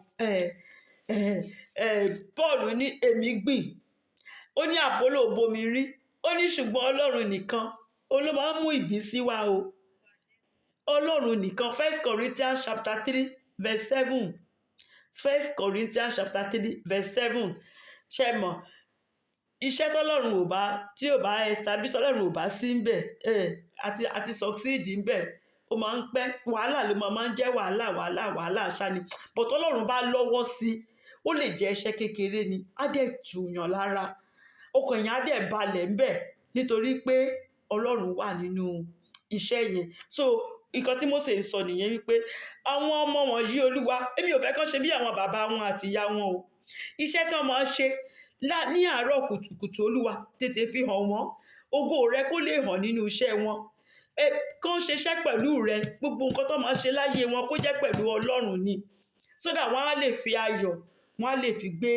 Paul ní èmi gbìn, ó ní Àpólò bomi rí, ó ní ṣùgbọ́n Ọlọ́run nìkan ló máa ń mú ìbísí wá o. Ọlọ́run nìkan. 1 Corinthians chapter 3 verse 7. 1 Corinthians chapter 3 verse 7. Ṣé mọ̀ iṣẹ́ tọ́lọ́run tí ò bá establish, tọ́lọ́run ò bá sí ń bẹ̀ àti succeed ń bẹ̀, ó máa ń pẹ́. Wàhálà ló máa ń jẹ́ wàhálà ṣá ni. But tọ́lọ́run bá lọ́wọ́ sí, ó lè jẹ́ iṣẹ́ kékeré ni, á dẹ̀ tùyàn lára, ọkàn yẹn á dẹ̀ balẹ̀ ń bẹ̀ nítorí pé Ọlọ́run wà nínú iṣẹ́ yẹn. So nǹkan tí Mósè ń sọ nìyẹn wípé àwọn ọmọ wọ̀nyí Olúwa, èmi ò fẹ́ kán ṣe bí àwọn bàbá wọn àti ìyá wọn o. Iṣẹ́ tán máa ṣe ní àárọ̀ kùtùkùtù Olúwa tètè fi hàn wọ́n, ògo rẹ kó lè hàn nínú iṣẹ́ wọn. kán ṣiṣẹ́ pẹ̀lú rẹ, gbogbo nǹkan tó máa ṣe láyé wọn kó jẹ́ pẹ̀lú Ọlọ́run ni, so that wọ́n á lè fi ayọ̀, wọ́n á lè fi gbé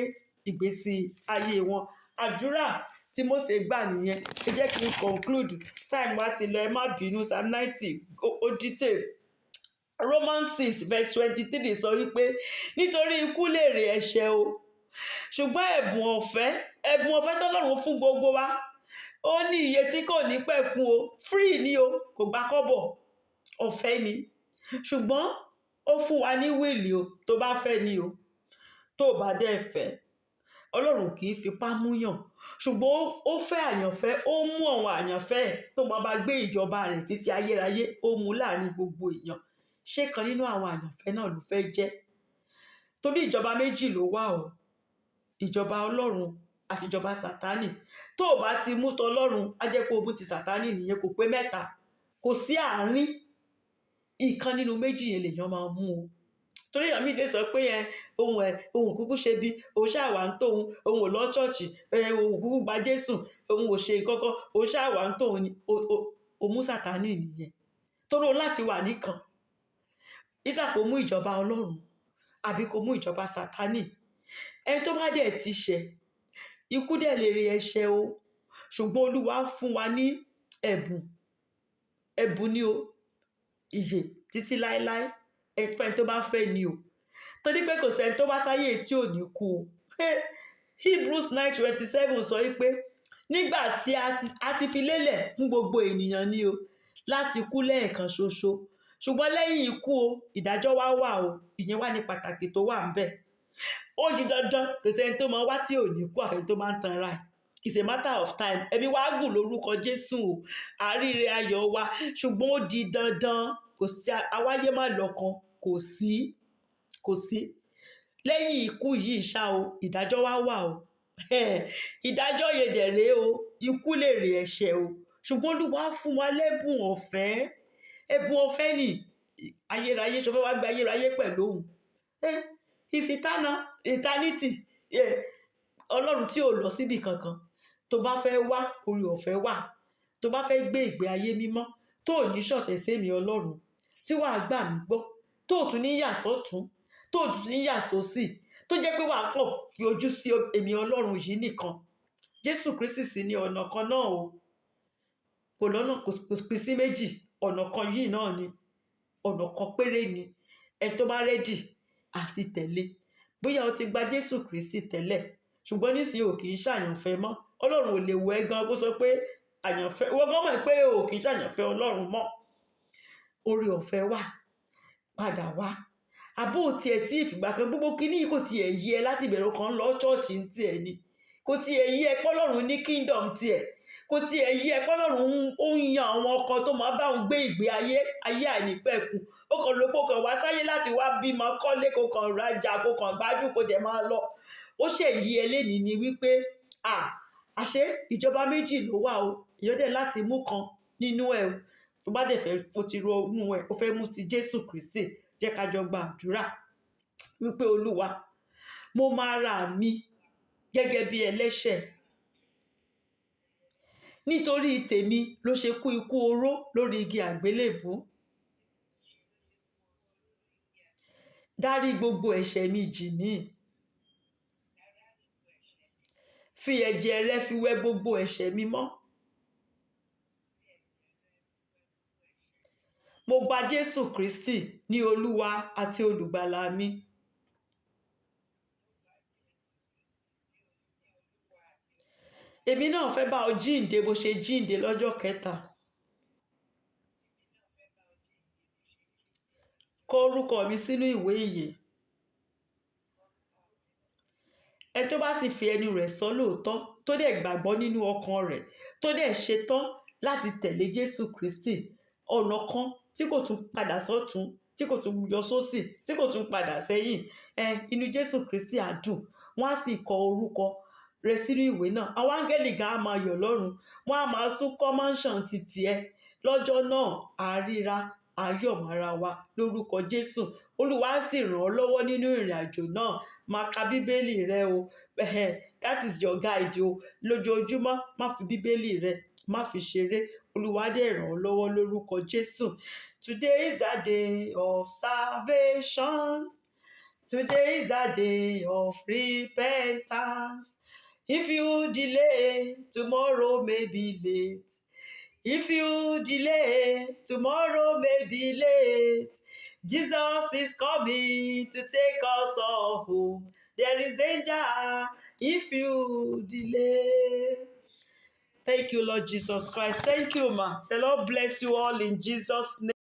ìgbésí ayé wọn. Àdúrà tí Mósè gbà nìyẹn. Ẹ jẹ́ kí n conclude, time wa ti lọ, ẹ má bínú. Psalm 90 ó detail. Romans 6 verse 23 sọ wípé nítorí ikú lèrè ẹ̀ṣẹ̀ o, ṣùgbọ́n ẹ̀bùn ọ̀fẹ́ tọ́lọ́run fún gbogbo wa, ó ní iye tí kò ní pẹ̀kun o, free ni o, kò gbà kọ́bọ̀, ọ̀fẹ́ ni. Ṣùgbọ́n ó fún wa ní wíìlì o, tó bá fẹ́ ni o, tó bá dẹ̀ fẹ́. Ọlọ́run kì í fipá múyàn, ṣùgbọ́n ó fẹ́ àyànfẹ́, ó mú àwọn àyànfẹ́ tó máa bá gbé ìjọba rẹ̀ títí ayérayé, ó mú láàrin gbogbo èèyàn. Ṣé kan nínú àwọn àyànfẹ́ náà ló fẹ́ jẹ́? Torí ìjọba méjì ló wà o, ìjọba Ọlọ́run àti ìjọba Sátánì. Tó o bá ti mú tọlọ́run, á jẹ́ pé o mú ti Sátánì nìyẹn, kò pé mẹ́ta, kò sí àárín. Ìkan nínú méjì yẹn lèèyàn máa mú o. Torí èèyàn mi lè sọ pé ohun kúkú ṣe bí, òun ṣàwà ń tóun, òun ò lọ ṣọ́ọ̀ṣì, òun kúkú gba Jésù, òun ò ṣe nǹkan kan, òun ṣàwà ń tóun ni, o mú Sátánì nìyẹn. Torí o láti wà níkan. Ìsà kò mú ìjọba Ọlọ́run àbí kò mú ìjọba Sátánì. Ẹni tó bá dẹ̀ ti ṣẹ̀, ikú dẹ̀ lèrè ẹ̀ṣẹ̀ o, ṣùgbọ́n Olúwa fún wa ní ẹ̀bùn ni o, ìyè títí láéláé, ẹni tó bá fẹ́ ni o. Torí pé kò sẹ́ni tó bá sáyé tí ò ní kú o. Hebrews 9:27 sọ wípé nígbà tí a ti fi lélẹ̀ fún gbogbo ènìyàn ni o, láti kú lẹ́ẹ̀kan ṣoṣo, ṣùgbọ́n lẹ́yìn ikú o, ìdájọ́ wà o. Ìyẹn wà ní pàtàkì tó wà ńbẹ̀. Ó di dandan, kò sẹ́ni tó máa wá tí ò ní kú àfẹ́ni tó máa ń tan ra ẹ̀. It's a matter of time. Ẹ̀mí wa gùn lórúkọ Jésù o, àríire ayọ̀ wa, ṣùgbọ́n ó di dandan, kò sí awáyé má lọ́kan, kò sí. Lẹ́yìn ikú yìí ṣá o, ìdájọ́ wà o. Ìdájọ́ yẹ̀dẹ̀rẹ́ o, ikú lèrè ẹ̀ṣẹ̀ o, ṣùgbọ́n Olúwa fún wa lẹ́bùn ọ̀fẹ́. Ẹ̀bùn ọ̀fẹ́ ni ayérayé, ṣo fẹ́ wá gba ayérayé pẹ̀lú òun. It's eternity. Ọlọ́run tí ò lọ síbi kankan. Tó bá fẹ́ wá, oore ọ̀fẹ́ wà. Tó bá fẹ́ gbé ìgbé ayé mímọ́, tó ní ṣọ̀tẹ̀ sémi Ọlọ́run, tí wàá gbà mí gbọ́, tó tún ní yà sọ́tún, tó tún ní yà sósì, tó jẹ́ pé wàá kàn fi ojú sí èmi Ọlọ́run yìí nìkan. Jésù Kristi sì ni ọ̀nà kan náà o. Kò pín sí méjì, ọ̀nà kan yìí náà ni, ọ̀nà kan péré ni. Ẹni tó bá rẹ́dì àti tẹ̀lé. Bóyá o ti gba Jésù Kristi tẹ́lẹ̀, ṣùgbọ́n nísìnyí ò kì í ṣàyànfẹ́ mọ́. Ọlọ́run ò lè wò ẹ́ gan kó sọ pé àyànfẹ́, wọ́n gan mọ̀ pé ò kì í ṣàyànfẹ́ Ọlọ́run mọ́. Oore ọ̀fẹ́ wà, padà wá. Àbó tiẹ̀ tí ìfìgbà kan gbogbo kíní kò tiẹ̀ yé ẹ láti ìbẹ̀rẹ̀ kan lọ ṣọ́ọ̀ṣì ń tiẹ̀ ni. Kò tiẹ̀ yé ẹ pọ́lọ́run ní kingdom tiẹ̀. Kò tiẹ̀ yé ẹ pọ́lọ́run ó ń yan àwọn kan tó máa bá òun gbé ìgbé ayé àìnípẹ̀kun. Ó kàn ló kó kàn wá sáyé láti wá bímọ, kọ́lé, kó kàn rajà, kó kàn gbájú, kó dẹ̀ máa lọ. Ó ṣèyí ẹlẹ́ni ni wípé àṣé ìjọba méjì ló wà o. Èèyàn dẹ̀ láti mú kan nínú ẹ̀ o. Tó bá dẹ̀ fẹ́ fo ti ro inú ẹ̀, ó fẹ́ mú ti Jésù Kristi, jẹ́ ká jọ gba àdúrà wípé Olúwa, mo máa ra mi gẹ́gẹ́ bí ẹlẹ́ṣẹ̀. Nítorí tèmi ló ṣe kú ikú oró lórí igi àgbélébùú. Dárí gbogbo ẹ̀ṣẹ̀ mi jì mí. Fi ẹ̀jẹ̀ rẹ fi wẹ gbogbo ẹ̀ṣẹ̀ mi mọ́. Mo gba Jésù Kristi ní Olúwa àti olùgbàlà mi. Èmi náà fẹ́ bá ọ jíǹde bó ṣe jíǹde lọ́jọ́ kẹta. Kọ orúkọ mi sínú ìwé ìyè. Ẹni tó bá sì fi ẹnu rẹ̀ sọ lóòótọ́, tó dẹ̀ gbàgbọ́ nínú ọkàn rẹ̀, tó dẹ̀ ṣetán láti tẹ̀lé Jésù Kristi, ọ̀nà kan tí kò tún padà sọ́tún, tí kò tún yọ sósì, tí kò tún padà sẹ́yìn, inú Jésù Kristi á dùn. Wọ́n á sì kọ orúkọ rẹ sínú ìwé náà. Àwọn áńgẹ́lì gan á máa yọ̀ lọ́run. Wọ́n á máa tún kọ́ mansion titi ẹ. Lọ́jọ́ náà, àríra ayọ̀ mọ́ra wa lórúkọ Jésù. Olúwa á sì ràn ọ́ lọ́wọ́ nínú ìrìn àjò náà. Máa ka Bíbélì rẹ o. That is your guide o. Lójoojúmọ́, má fi Bíbélì rẹ, má fi ṣeré. Olúwa dẹ̀ ràn ọ́ lọ́wọ́ lórúkọ Jésù. Today is a day of salvation. Today is a day of repentance. If you delay, tomorrow may be late. If you delay, tomorrow may be late. Jesus is coming to take us all home. There is danger if you delay. Thank you, Lord Jesus Christ. Thank you, ma. The Lord bless you all in Jesus' name.